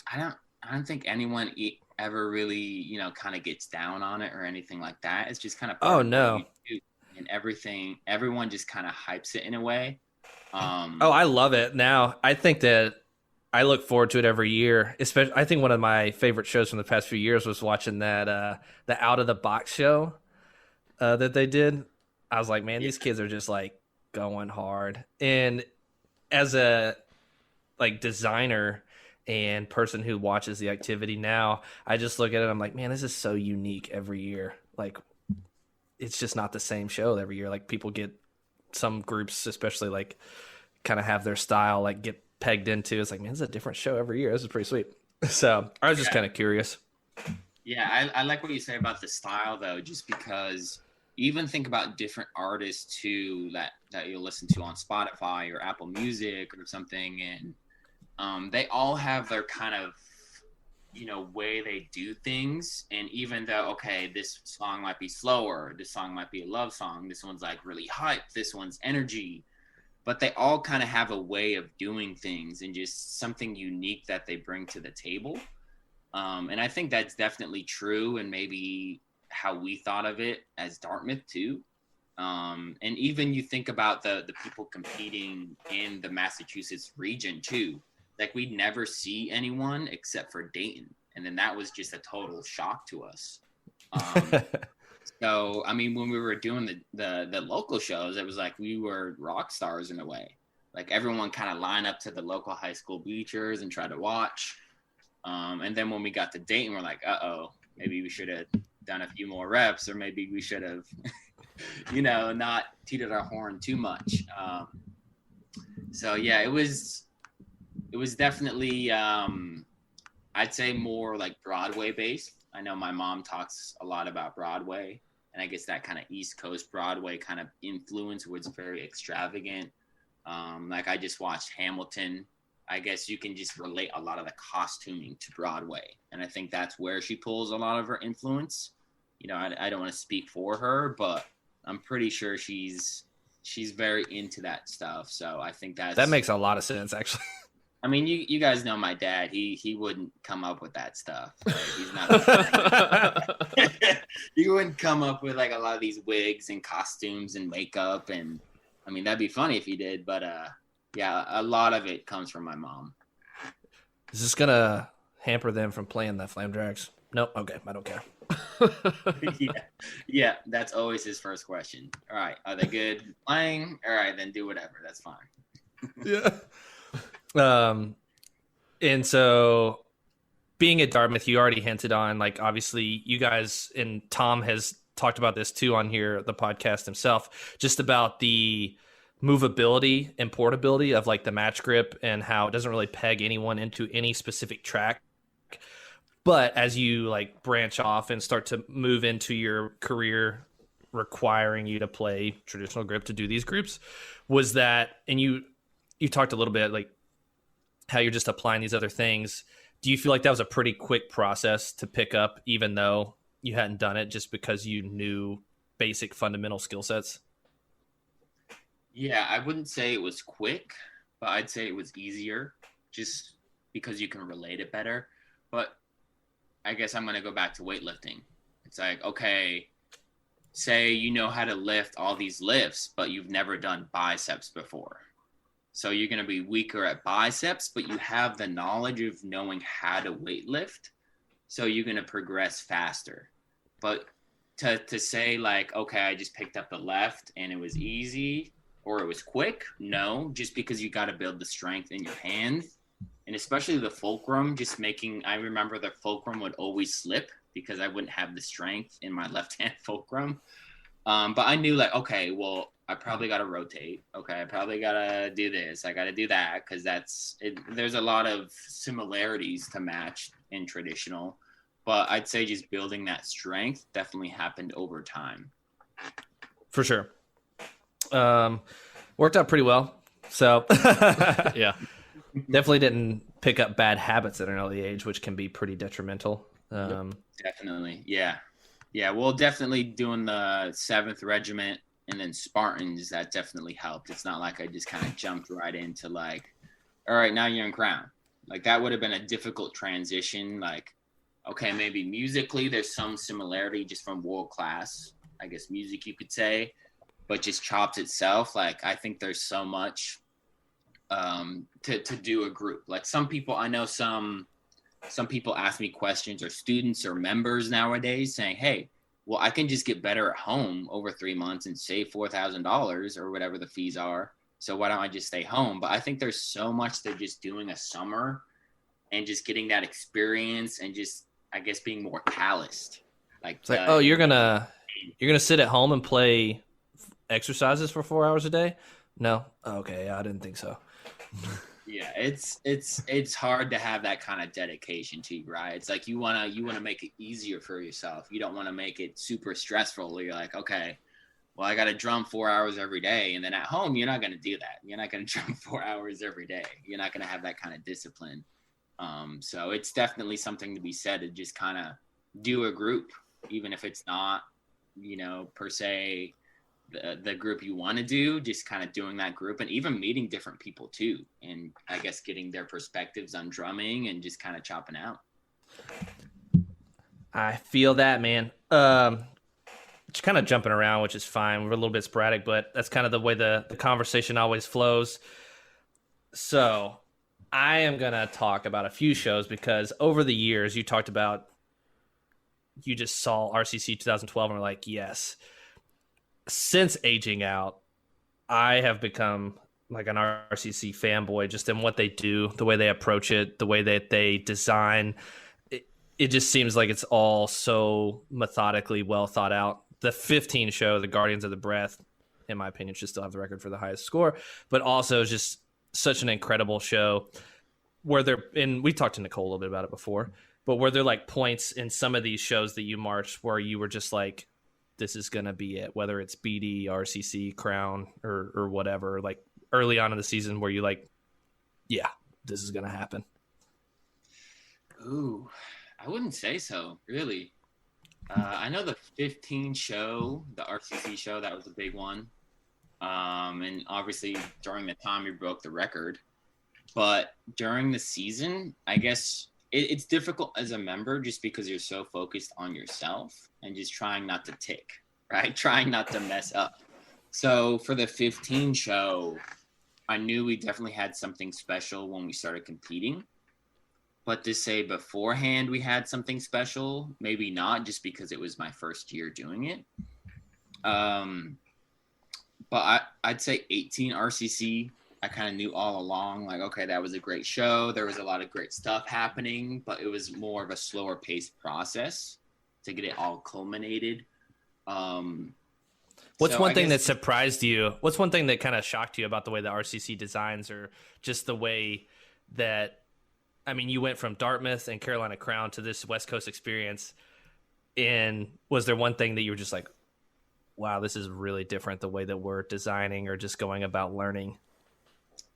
I don't think anyone ever really, kind of gets down on it or anything like that. It's just kind of, oh no. And everyone just kind of hypes it in a way. I love it. Now I think that I look forward to it every year. Especially, I think one of my favorite shows from the past few years was watching that the Out of the Box show that they did. I was like, man, these kids are just like going hard. And as a like designer and person who watches the activity now, I just look at it. I'm like, man, this is so unique every year. Like, it's just not the same show every year. Like people get, some groups especially like kind of have their style like get pegged into. It's like, man, this is a different show every year. This is pretty sweet. So I was just kind of curious. Yeah, I like what you say about the style though, just because you even think about different artists too that you'll listen to on Spotify or Apple Music or something, and they all have their kind of way they do things. And even though, okay, this song might be slower, this song might be a love song, this one's like really hype, this one's energy, but they all kind of have a way of doing things and just something unique that they bring to the table. And I think that's definitely true, and maybe how we thought of it as Dartmouth too. And even you think about the people competing in the Massachusetts region too. Like we'd never see anyone except for Dayton. And then that was just a total shock to us. So, I mean, when we were doing the local shows, it was like we were rock stars in a way. Like everyone kind of lined up to the local high school bleachers and try to watch. And then when we got to Dayton, we're like, maybe we should have done a few more reps, or maybe we should have, not tooted our horn too much. So yeah, it was definitely, I'd say more like Broadway based. I know my mom talks a lot about Broadway, and I guess that kind of East Coast Broadway kind of influence was very extravagant. Like I just watched Hamilton. I guess you can just relate a lot of the costuming to Broadway. And I think that's where she pulls a lot of her influence. I don't want to speak for her, but I'm pretty sure she's very into that stuff. So I think that makes a lot of sense, actually. I mean, you guys know my dad. He wouldn't come up with that stuff. Like, he's not. He wouldn't come up with like a lot of these wigs and costumes and makeup. And I mean, that'd be funny if he did. But yeah, a lot of it comes from my mom. Is this gonna hamper them from playing the Flame Drags? Nope. Okay, I don't care. Yeah, that's always his first question. All right, are they good playing? All right, then do whatever. That's fine. Yeah. And so being at Dartmouth, you already hinted on, like, obviously you guys, and Tom has talked about this too on here, the podcast himself, just about the movability and portability of like the match grip and how it doesn't really peg anyone into any specific track. But as you like branch off and start to move into your career requiring you to play traditional grip to do these groups, was that, and you talked a little bit like how you're just applying these other things. Do you feel like that was a pretty quick process to pick up, even though you hadn't done it, just because you knew basic fundamental skill sets? Yeah, I wouldn't say it was quick, but I'd say it was easier just because you can relate it better. But I guess I'm going to go back to weightlifting. It's like, okay, say you know how to lift all these lifts, but you've never done biceps before. So you're going to be weaker at biceps, but you have the knowledge of knowing how to weightlift. So you're going to progress faster. But to say like, okay, I just picked up the left and it was easy or it was quick. No, just because you got to build the strength in your hand. And especially the fulcrum, I remember the fulcrum would always slip because I wouldn't have the strength in my left hand fulcrum. But I knew like, okay, well, I probably got to rotate. Okay, I probably got to do this. I got to do that because there's a lot of similarities to match in traditional. But I'd say just building that strength definitely happened over time. For sure. Worked out pretty well. So, yeah. Definitely didn't pick up bad habits at an early age, which can be pretty detrimental. Definitely. Yeah. Yeah. Well, definitely doing the 7th Regiment and then Spartans, that definitely helped. It's not like I just kind of jumped right into like, all right, now you're in Crown. Like that would have been a difficult transition. Like, okay, maybe musically there's some similarity just from world class, I guess music you could say, but just chopped itself. Like I think there's so much to do a group. Like some people, I know some people ask me questions, or students or members nowadays saying, hey, well, I can just get better at home over 3 months and save $4,000 or whatever the fees are. So why don't I just stay home? But I think there's so much to just doing a summer and just getting that experience and just, I guess, being more calloused. Like, it's like, oh, you're gonna sit at home and play exercises for 4 hours a day? No, okay, I didn't think so. Yeah, it's hard to have that kind of dedication to you, right? It's like you wanna make it easier for yourself. You don't want to make it super stressful where you're like, okay, well, I got to drum 4 hours every day, and then at home you're not going to do that. You're not going to drum 4 hours every day. You're not going to have that kind of discipline. So it's definitely something to be said to just kind of do a group, even if it's not, per se the group you want to do, just kind of doing that group and even meeting different people too. And I guess getting their perspectives on drumming and just kind of chopping out. I feel that, man. Just kind of jumping around, which is fine. We're a little bit sporadic, but that's kind of the way the conversation always flows. So I am going to talk about a few shows because over the years you talked about, you just saw RCC 2012 and were like, yes. Since aging out, I have become like an RCC fanboy, just in what they do, the way they approach it, the way that they design. It just seems like it's all so methodically well thought out. The 15 show, the Guardians of the Breath, in my opinion, should still have the record for the highest score, but also just such an incredible show where and we talked to Nicole a little bit about it before, but were there like points in some of these shows that you marched where you were just like, this is going to be it, whether it's BD, RCC, Crown, or whatever, like early on in the season where you like, yeah, this is going to happen? Ooh, I wouldn't say so, really. I know the 15 show, the RCC show, that was a big one. And obviously during the time we broke the record. But during the season, I guess it's difficult as a member just because you're so focused on yourself and just trying not to tick, right? Trying not to mess up. So for the 15 show, I knew we definitely had something special when we started competing. But to say beforehand we had something special, maybe not, just because it was my first year doing it. But I'd say 18 RCC, I kind of knew all along, like, okay, that was a great show. There was a lot of great stuff happening, but it was more of a slower paced process to get it all culminated. What's one thing that surprised you? What's one thing that kind of shocked you about the way the RCC designs, or just the way that, I mean, you went from Dartmouth and Carolina Crown to this West Coast experience, and was there one thing that you were just like, wow, this is really different, the way that we're designing or just going about learning?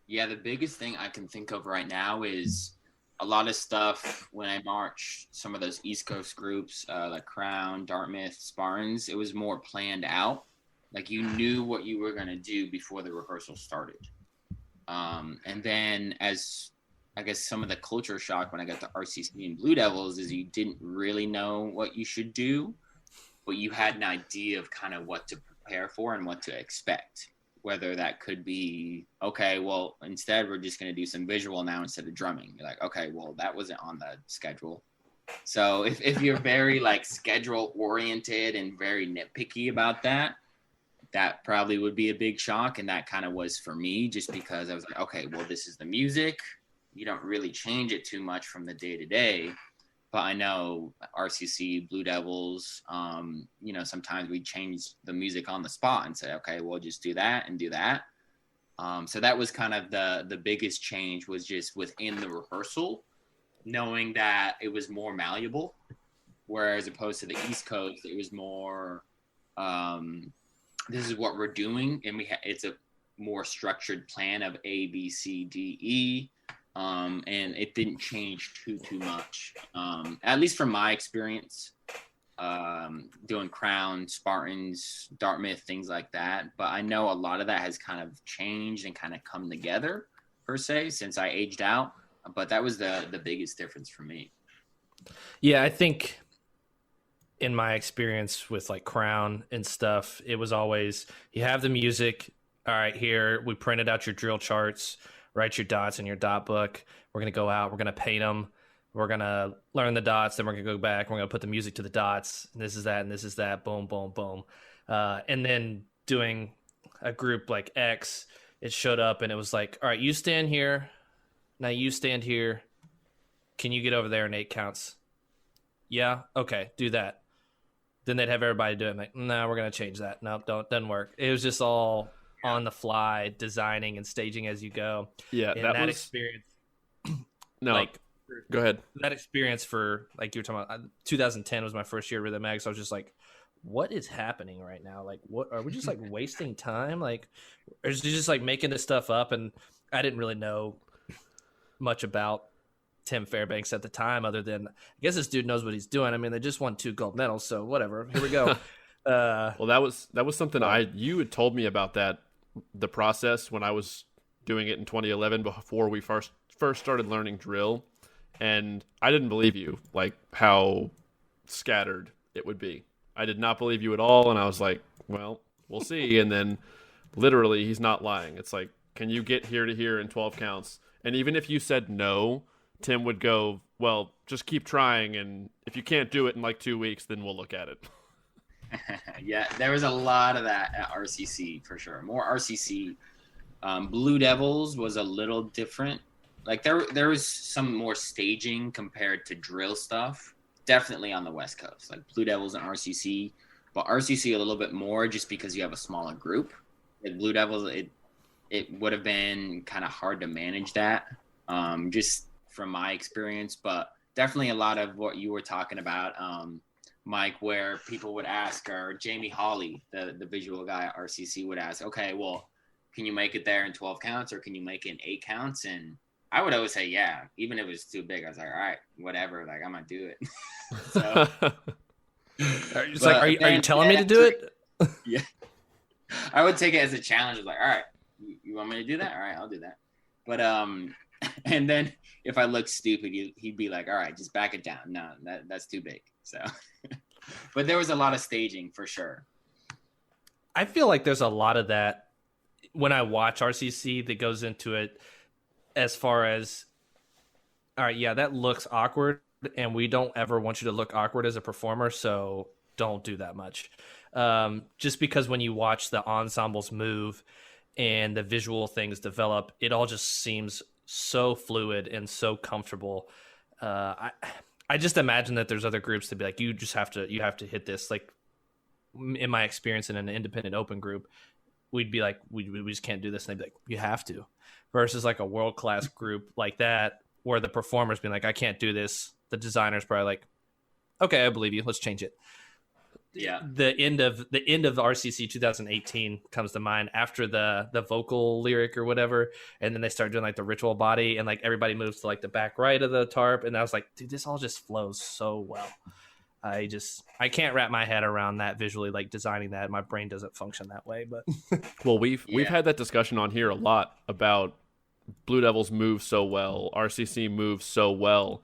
Yeah, the biggest thing I can think of right now is a lot of stuff when I march some of those East Coast groups, like Crown, Dartmouth, Spartans, it was more planned out. Like you knew what you were going to do before the rehearsal started. And then as I guess some of the culture shock when I got to RCC and Blue Devils is you didn't really know what you should do, but you had an idea of kind of what to prepare for and what to expect. Whether that could be, okay, well, instead we're just going to do some visual now instead of drumming. You're like, okay, well, that wasn't on the schedule. So if you're very like schedule oriented and very nitpicky about that, that probably would be a big shock. And that kind of was for me, just because I was like, okay, well, this is the music. You don't really change it too much from the day to day. But I know RCC, Blue Devils, sometimes we change the music on the spot and say, okay, we'll just do that and do that. So that was kind of the biggest change, was just within the rehearsal, knowing that it was more malleable, whereas opposed to the East Coast, it was more, this is what we're doing. And it's a more structured plan of A, B, C, D, E. And it didn't change too much, at least from my experience, doing Crown, Spartans, Dartmouth, things like that. But I know a lot of that has kind of changed and kind of come together, per se, since I aged out. But that was the biggest difference for me. Yeah, I think in my experience with like Crown and stuff, it was always, you have the music. All right, here, we printed out your drill charts. Write your dots in your dot book. We're going to go out. We're going to paint them. We're going to learn the dots. Then we're going to go back. We're going to put the music to the dots. And this is that. And this is that. Boom, boom, boom. And then doing a group like X, it showed up and it was like, all right, you stand here. Now you stand here. Can you get over there in 8 counts? Yeah. Okay. Do that. Then they'd have everybody do it. I'm like, no, we're going to change that. No, doesn't work. It was just all on the fly, designing and staging as you go. Yeah, and that experience. No, like, go ahead. That experience for, like you were talking about, 2010 was my first year with the Mag, so I was just like, what is happening right now? Like, what are we just like wasting time? Like, or is it just like making this stuff up? And I didn't really know much about Tim Fairbanks at the time, other than I guess this dude knows what he's doing. I mean, they just won 2 gold medals, so whatever. Here we go. Well, that was something you had told me about the process when I was doing it in 2011 before we first started learning drill, and I didn't believe you, like how scattered it would be. I did not believe you at all, and I was like, well, we'll see. And then literally he's not lying. It's like, can you get here to here in 12 counts? And even if you said no, Tim would go, well, just keep trying, and if you can't do it in like 2 weeks, then we'll look at it. Yeah, there was a lot of that at RCC for sure. More RCC Blue Devils was a little different. Like there was some more staging compared to drill stuff. Definitely on the West Coast, like Blue Devils and RCC, but RCC a little bit more just because you have a smaller group. Like Blue Devils, it would have been kind of hard to manage that, just from my experience. But definitely a lot of what you were talking about, Mike, where people would ask, or Jamie Hawley, the visual guy at RCC, would ask, okay, well, can you make it there in 12 counts or can you make it in 8 counts? And I would always say, yeah, even if it was too big. I was like, all right, whatever. Like, I'm going to do it. So, it's like, are you telling me to do it? Yeah. I would take it as a challenge. I was like, all right, you want me to do that? All right, I'll do that. But, and then if I look stupid, he'd be like, all right, just back it down. No, that's too big. So, but there was a lot of staging for sure. I feel like there's a lot of that when I watch RCC that goes into it, as far as, all right, yeah, that looks awkward, and we don't ever want you to look awkward as a performer, so don't do that much. Just because when you watch the ensembles move and the visual things develop, it all just seems so fluid and so comfortable. I just imagine that there's other groups to be like, you have to hit this. Like, in my experience in an independent open group, we'd be like, we just can't do this. And they'd be like, you have to. Versus like a world-class group like that, where the performer's being like, I can't do this. The designer's probably like, okay, I believe you. Let's change it. Yeah. The end of the RCC 2018 comes to mind after the vocal lyric or whatever. And then they start doing like the ritual body, and like everybody moves to like the back right of the tarp. And I was like, dude, this all just flows so well. I can't wrap my head around that visually, like designing that. My brain doesn't function that way. But well, we've had that discussion on here a lot about Blue Devils move so well, RCC moves so well.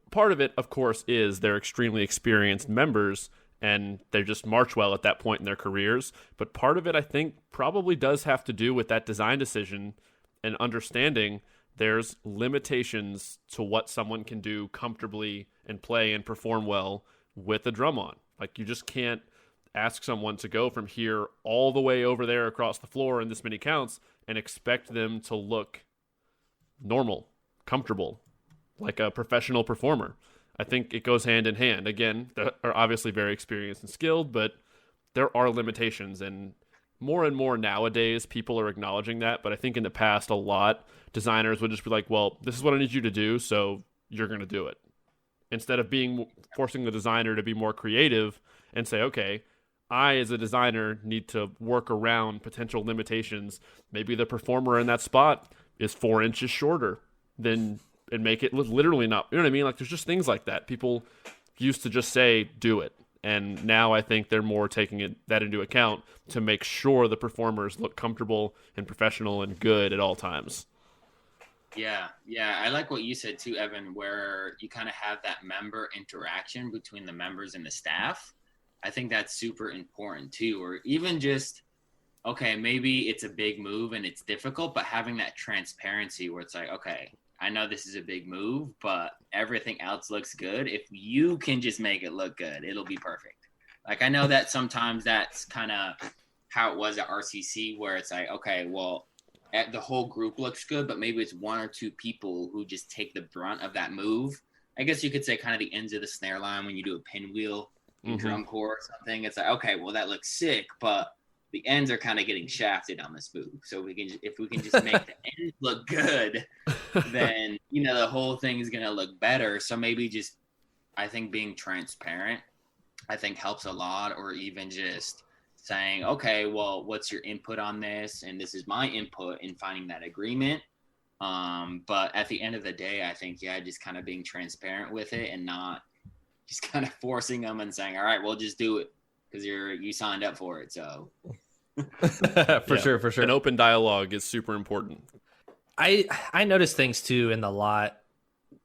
Part of it, of course, is they're extremely experienced members and they just march well at that point in their careers. But part of it, I think, probably does have to do with that design decision and understanding there's limitations to what someone can do comfortably and play and perform well with a drum on. Like, you just can't ask someone to go from here all the way over there across the floor in this many counts and expect them to look normal, comfortable, like a professional performer. I think it goes hand in hand. Again, they are obviously very experienced and skilled, but there are limitations, and more nowadays people are acknowledging that. But I think in the past, a lot designers would just be like, well, this is what I need you to do, so you're going to do it. Instead of forcing the designer to be more creative and say, okay, I as a designer need to work around potential limitations. Maybe the performer in that spot is 4 inches shorter than, and make it literally not, you know what I mean? Like, there's just things like that. People used to just say, do it. And now I think they're more taking that into account to make sure the performers look comfortable and professional and good at all times. Yeah. I like what you said too, Evan, where you kind of have that member interaction between the members and the staff. I think that's super important too. Or even just, okay, maybe it's a big move and it's difficult, but having that transparency where it's like, okay, I know this is a big move, but everything else looks good. If you can just make it look good, it'll be perfect. Like, I know that sometimes that's kind of how it was at RCC, where it's like, okay, well, the whole group looks good, but maybe it's 1 or 2 people who just take the brunt of that move. I guess you could say kind of the ends of the snare line when you do a pinwheel in drum corps or something. It's like, okay, well, that looks sick, but the ends are kind of getting shafted on this move. So if we can just make the ends look good, then, the whole thing is going to look better. So maybe just, I think being transparent, I think helps a lot. Or even just saying, okay, well, what's your input on this? And this is my input in finding that agreement. But at the end of the day, I think, just kind of being transparent with it and not just kind of forcing them and saying, all right, well, just do it, because you signed up for it. So for sure. An open dialogue is super important. I noticed things too in the lot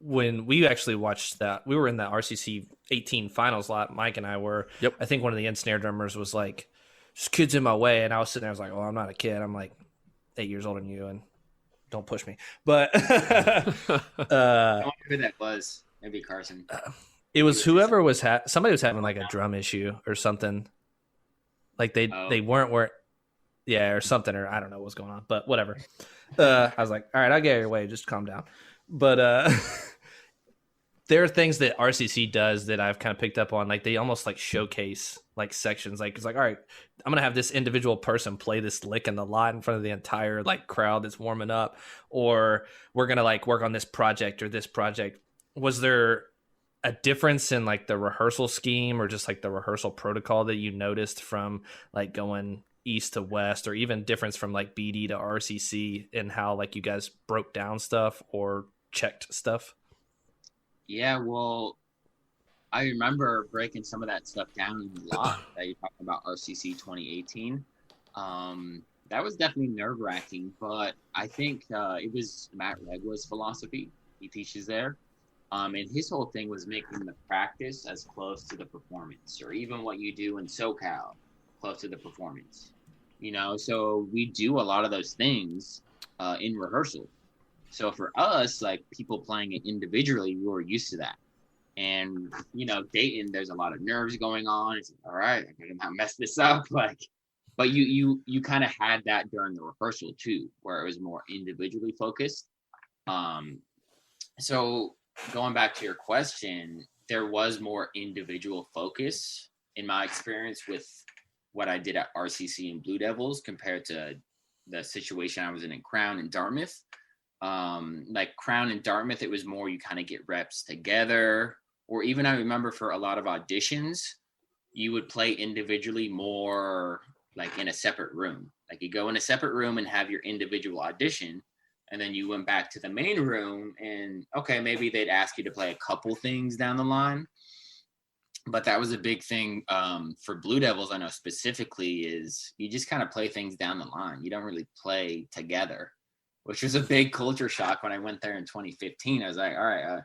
when we actually watched that. We were in the RCC 18 finals lot. Mike and I were. Yep. I think one of the end snare drummers was like, "This kid's in my way," and I was sitting there. I was like, "Well, I'm not a kid. I'm like 8 years older than you, and don't push me." But I wonder who that was. Maybe Carson. It was whoever was somebody was having like a drum issue or something. Like they weren't where. Yeah, or something, or I don't know what's going on, but whatever. I was like, all right, I'll get your way. Just calm down. But there are things that RCC does that I've kind of picked up on. Like they almost like showcase like sections. Like it's like, all right, I'm gonna have this individual person play this lick in the lot in front of the entire like crowd that's warming up, or we're gonna like work on this project or this project. Was there a difference in like the rehearsal scheme or just like the rehearsal protocol that you noticed from like going east to west, or even difference from like BD to RCC in how like you guys broke down stuff or checked stuff? Yeah, well, I remember breaking some of that stuff down a lot that you're talking about RCC 2018. That was definitely nerve wracking, but I think it was Matt Regwa's philosophy. He teaches there. And his whole thing was making the practice as close to the performance, or even what you do in SoCal, close to the performance. So we do a lot of those things in rehearsal. So for us, like people playing it individually, we were used to that. And Dayton, there's a lot of nerves going on. It's like, all right, I gotta not mess this up. But you kind of had that during the rehearsal too, where it was more individually focused. So going back to your question, there was more individual focus in my experience with what I did at RCC and Blue Devils compared to the situation I was in Crown and Dartmouth. Like Crown and Dartmouth, it was more you kind of get reps together, or even I remember for a lot of auditions, you would play individually more like in a separate room. Like you go in a separate room and have your individual audition, and then you went back to the main room and okay, maybe they'd ask you to play a couple things down the line. But that was a big thing for Blue Devils, I know specifically, is you just kind of play things down the line. You don't really play together, which was a big culture shock when I went there in 2015. I was like, all right,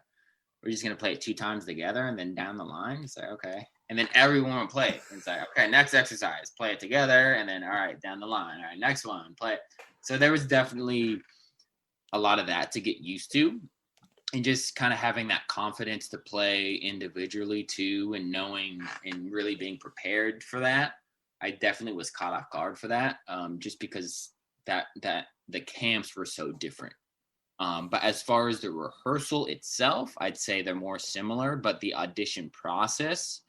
we're just going to play it 2 times together and then down the line. It's like, okay. And then everyone would play it. It's like, okay, next exercise, play it together. And then, all right, down the line. All right, next one, play it. So there was definitely a lot of that to get used to. And just kind of having that confidence to play individually too, and knowing and really being prepared for that. I definitely was caught off guard for that, just because that the camps were so different. But as far as the rehearsal itself, I'd say they're more similar, but the audition process,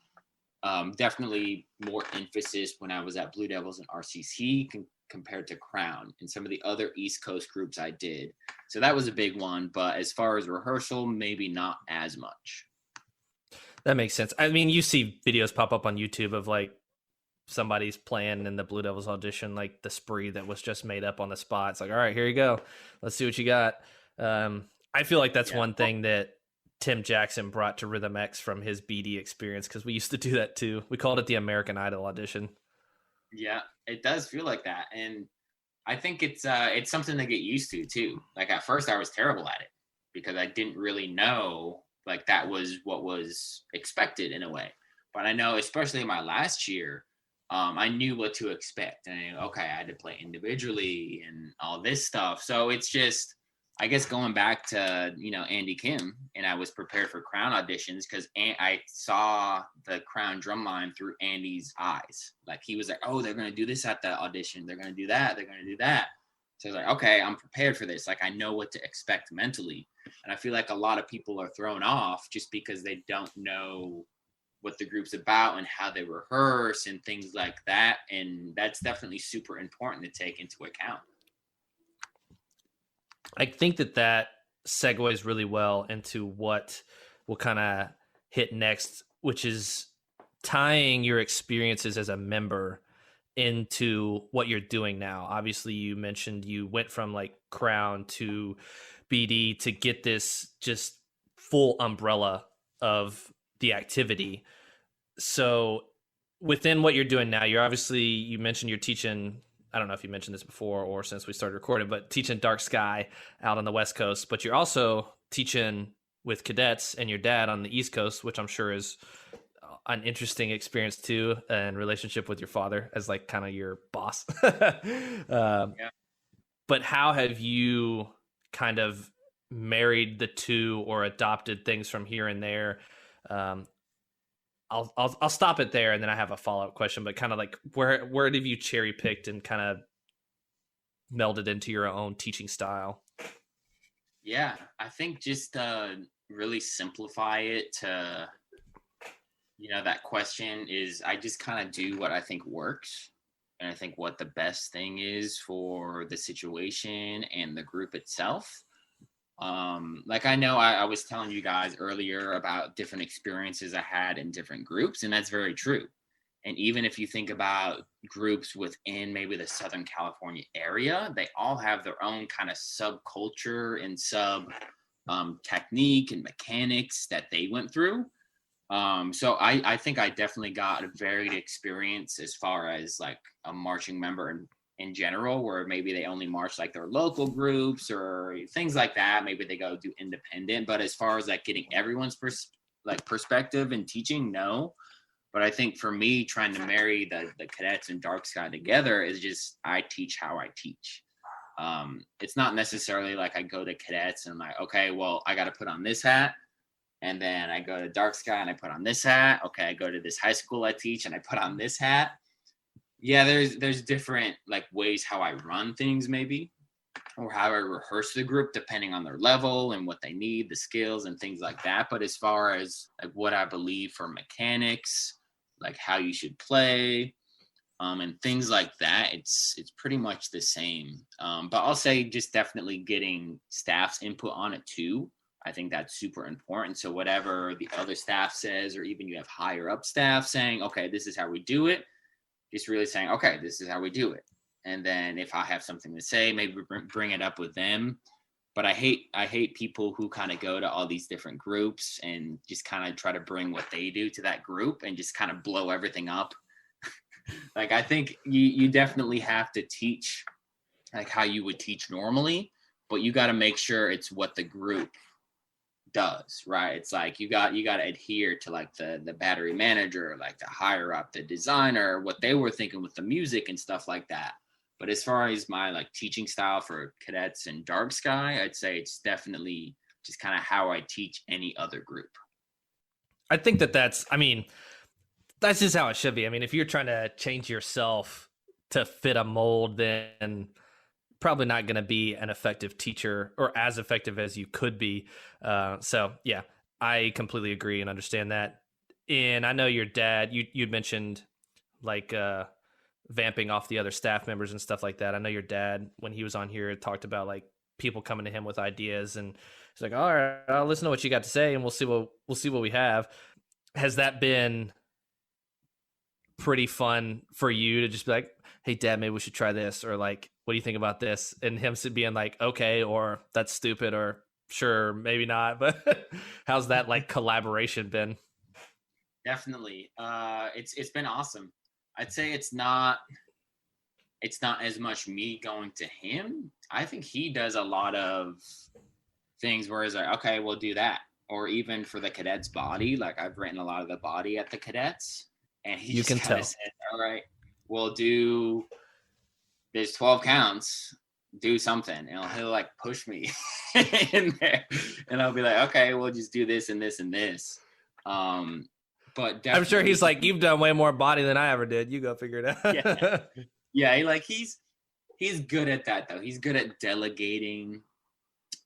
definitely more emphasis when I was at Blue Devils and RCC compared to Crown and some of the other East Coast groups I did. So that was a big one. But as far as rehearsal, maybe not as much. That makes sense. I mean, you see videos pop up on YouTube of like somebody's playing in the Blue Devils audition, like the spree that was just made up on the spot. It's like, all right, here you go. Let's see what you got. I feel like that's one thing that Tim Jackson brought to Rhythm X from his BD experience, because we used to do that too. We called it the American Idol audition. Yeah, it does feel like that. And I think it's something to get used to too. Like at first I was terrible at it because I didn't really know like that was what was expected in a way. But I know, especially in my last year, I knew what to expect. And I knew, okay, I had to play individually and all this stuff. So it's just, I guess going back to, Andy Kim, and I was prepared for Crown auditions because I saw the Crown drum line through Andy's eyes. Like he was like, oh, they're going to do this at the audition. They're going to do that. They're going to do that. So I was like, okay, I'm prepared for this. Like I know what to expect mentally. And I feel like a lot of people are thrown off just because they don't know what the group's about and how they rehearse and things like that. And that's definitely super important to take into account. I think that segues really well into what we'll kind of hit next, which is tying your experiences as a member into what you're doing now. Obviously, you mentioned you went from like Crown to BD to get this just full umbrella of the activity. So within what you're doing now, you mentioned you're teaching, I don't know if you mentioned this before or since we started recording, but teaching Dark Sky out on the West Coast, but you're also teaching with cadets and your dad on the East Coast, which I'm sure is an interesting experience too, and relationship with your father as like kind of your boss. Yeah. But how have you kind of married the two or adopted things from here and there? I'll stop it there, and then I have a follow-up question. But kind of like where have you cherry picked and kind of melded into your own teaching style? Yeah, I think just really simplify it to, that question is I just kind of do what I think works. And I think what the best thing is for the situation and the group itself. Like I know I was telling you guys earlier about different experiences I had in different groups, and that's very true. And even if you think about groups within maybe the Southern California area, they all have their own kind of subculture and technique and mechanics that they went through. So I think I definitely got a varied experience as far as like a marching member in general, where maybe they only march like their local groups or things like that. Maybe they go do independent. But as far as like getting everyone's perspective and teaching, no. But I think for me, trying to marry the cadets and dark sky together is just I teach how I teach. It's not necessarily like I go to cadets and I'm like, okay, well, I got to put on this hat. And then I go to dark sky and I put on this hat. Okay, I go to this high school I teach and I put on this hat. Yeah, there's different like ways how I run things maybe, or how I rehearse the group depending on their level and what they need, the skills and things like that. But as far as like what I believe for mechanics, like how you should play, and things like that, it's pretty much the same. But I'll say just definitely getting staff's input on it too. I think that's super important. So whatever the other staff says, or even you have higher up staff saying, okay, this is how we do it, just really saying, okay, this is how we do it. And then if I have something to say, maybe bring it up with them. But I hate people who kind of go to all these different groups and just kind of try to bring what they do to that group and just kind of blow everything up. Like, I think you definitely have to teach like how you would teach normally, but you got to make sure it's what the group does, right? It's like you got to adhere to like the battery manager, like the higher up, the designer, what they were thinking with the music and stuff like that. But as far as my like teaching style for cadets and dark sky, I'd say it's definitely just kind of how I teach any other group. I think that's just how it should be. I mean, if you're trying to change yourself to fit a mold, then probably not going to be an effective teacher or as effective as you could be. So yeah, I completely agree and understand that. And I know your dad, you'd mentioned like, vamping off the other staff members and stuff like that. I know your dad, when he was on here, talked about like people coming to him with ideas, and he's like, all right, I'll listen to what you got to say and we'll see what we have. Has that been pretty fun for you to just be like, hey dad, maybe we should try this, or like, what do you think about this? And him being like, okay, or that's stupid, or sure, maybe not. But how's that like collaboration been? Definitely. It's been awesome. I'd say it's not as much me going to him. I think he does a lot of things where he's like, okay, we'll do that. Or even for the cadets body, like I've written a lot of the body at the cadets, and he You just can kind of tell. said, all right, we'll do, there's 12 counts, do something. And he'll like push me in there. And I'll be like, okay, we'll just do this and this and this. But I'm sure he's like, you've done way more body than I ever did. You go figure it out. Yeah. He's good at that though. He's good at delegating,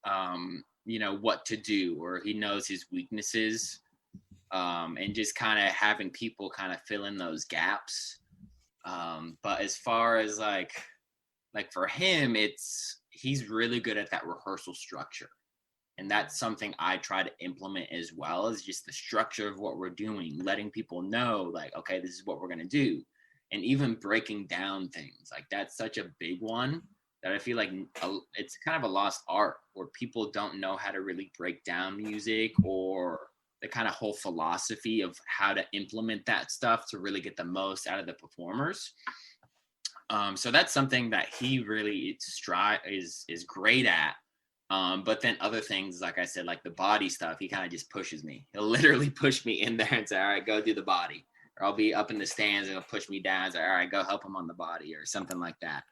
what to do, or he knows his weaknesses, and just kind of having people kind of fill in those gaps. But as far as like for him, he's really good at that rehearsal structure. And that's something I try to implement as well, is just the structure of what we're doing, letting people know like, okay, this is what we're going to do. And even breaking down things like that's such a big one that I feel like it's kind of a lost art, where people don't know how to really break down music, or the kind of whole philosophy of how to implement that stuff to really get the most out of the performers. So that's something that he really is great at. But then other things, like I said, like the body stuff, he kind of just pushes me. He'll literally push me in there and say, all right, go do the body. Or I'll be up in the stands and he'll push me down and say, all right, go help him on the body, or something like that.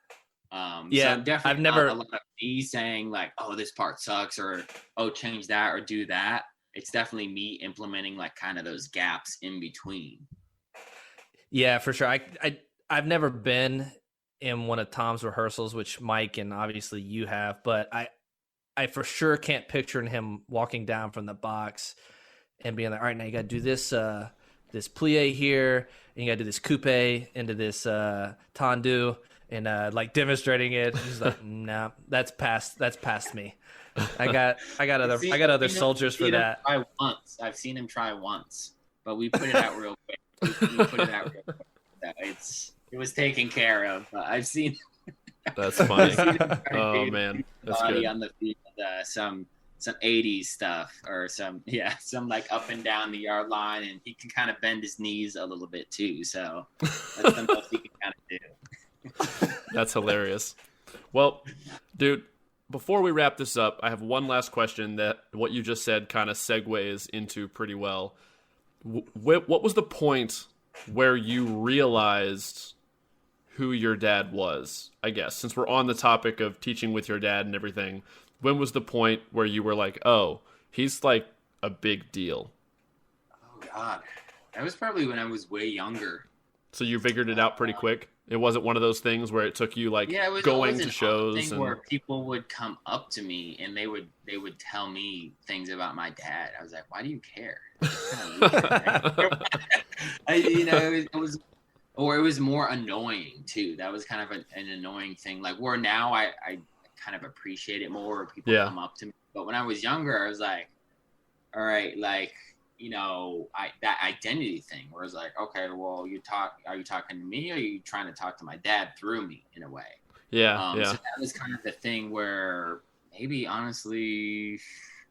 Yeah, so definitely I've never not a lot of me saying like, oh, this part sucks, or oh, change that or do that. It's definitely me implementing like kind of those gaps in between. Yeah, for sure. I've never been in one of Tom's rehearsals, which Mike and obviously you have, but I for sure can't picture him walking down from the box and being like, all right, now you got to do this this plie here, and you got to do this coupe into this tendu, and like demonstrating it. He's like, nah, that's past me. I got other soldiers for that. I've seen him try once, but we put it out real quick. We put it out real quick. It was taken care of. I've seen. That's funny. Oh man, that's good. On the field, some 80s stuff or some like up and down the yard line, and he can kind of bend his knees a little bit too. So that's the most he can kind of do. That's hilarious. Well, dude, before we wrap this up, I have one last question that what you just said kind of segues into pretty well. What was the point where you realized who your dad was, I guess, since we're on the topic of teaching with your dad and everything? When was the point where you were like, oh, he's like a big deal? Oh, God. That was probably when I was way younger. So you figured it out pretty quick? It wasn't one of those things where it took you like going to shows and where people would come up to me and they would tell me things about my dad. I was like, why do you care? It was more annoying too. That was kind of an annoying thing. Like where now I kind of appreciate it more when people come up to me. But when I was younger, I was like, all right, like, that identity thing where it's like, okay, well, are you talking to me or are you trying to talk to my dad through me in a way? Yeah. So that was kind of the thing where maybe honestly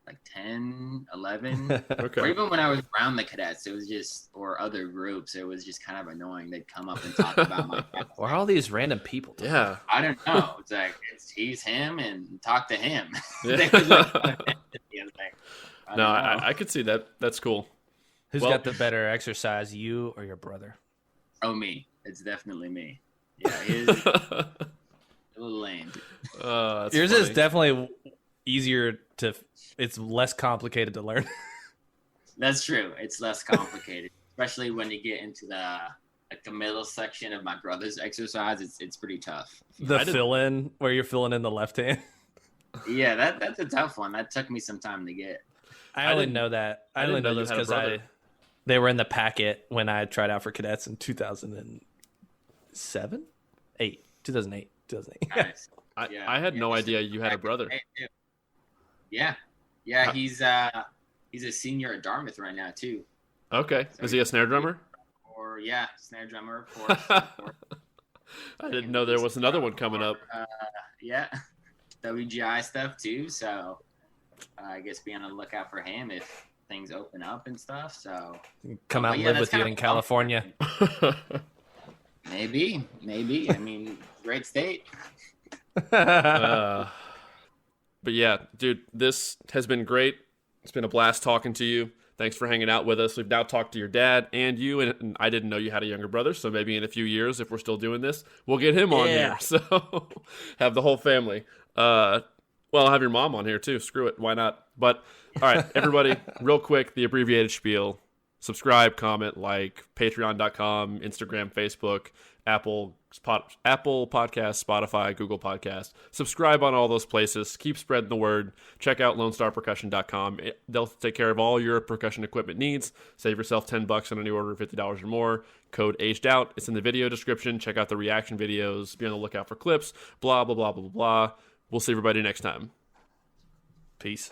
like 10, 11, Okay. Or even when I was around the cadets, it was just, or other groups, it was just kind of annoying. They'd come up and talk about my dad. Why are all these random people doing? Yeah. I don't know. It's like, he's him and talk to him. Yeah. No, I could see that. That's cool. Who's got the better exercise, you or your brother? Oh, me. It's definitely me. Yeah, he's a little lame. Yours is definitely easier to. It's less complicated to learn. That's true. It's less complicated, especially when you get into the middle section of my brother's exercise. It's pretty tough. The fill-in where you're filling in the left hand. Yeah, that's a tough one. That took me some time to get. I only know that. I only know this because they were in the packet when I tried out for cadets in 2007, 2008. Nice. I had no idea you had a brother. Yeah. He's a senior at Dartmouth right now too. Okay, so is he a snare drummer? Or snare drummer, of course. I didn't know there was another one coming up. WGI stuff too. So I guess be on the lookout for him if things open up and stuff. So come out and live with you in California. Maybe. I mean, great state. But yeah, dude, this has been great. It's been a blast talking to you. Thanks for hanging out with us. We've now talked to your dad and you, and I didn't know you had a younger brother, so maybe in a few years, if we're still doing this, we'll get him on here. So have the whole family. Well, I'll have your mom on here too. Screw it. Why not? But all right, everybody, real quick, the abbreviated spiel. Subscribe, comment, like, patreon.com, Instagram, Facebook, Apple Podcasts, Spotify, Google Podcasts. Subscribe on all those places. Keep spreading the word. Check out LoneStarPercussion.com. They'll take care of all your percussion equipment needs. Save yourself $10 on any order of $50 or more. Code aged out. It's in the video description. Check out the reaction videos. Be on the lookout for clips. Blah, blah, blah, blah, blah, blah. We'll see everybody next time. Peace.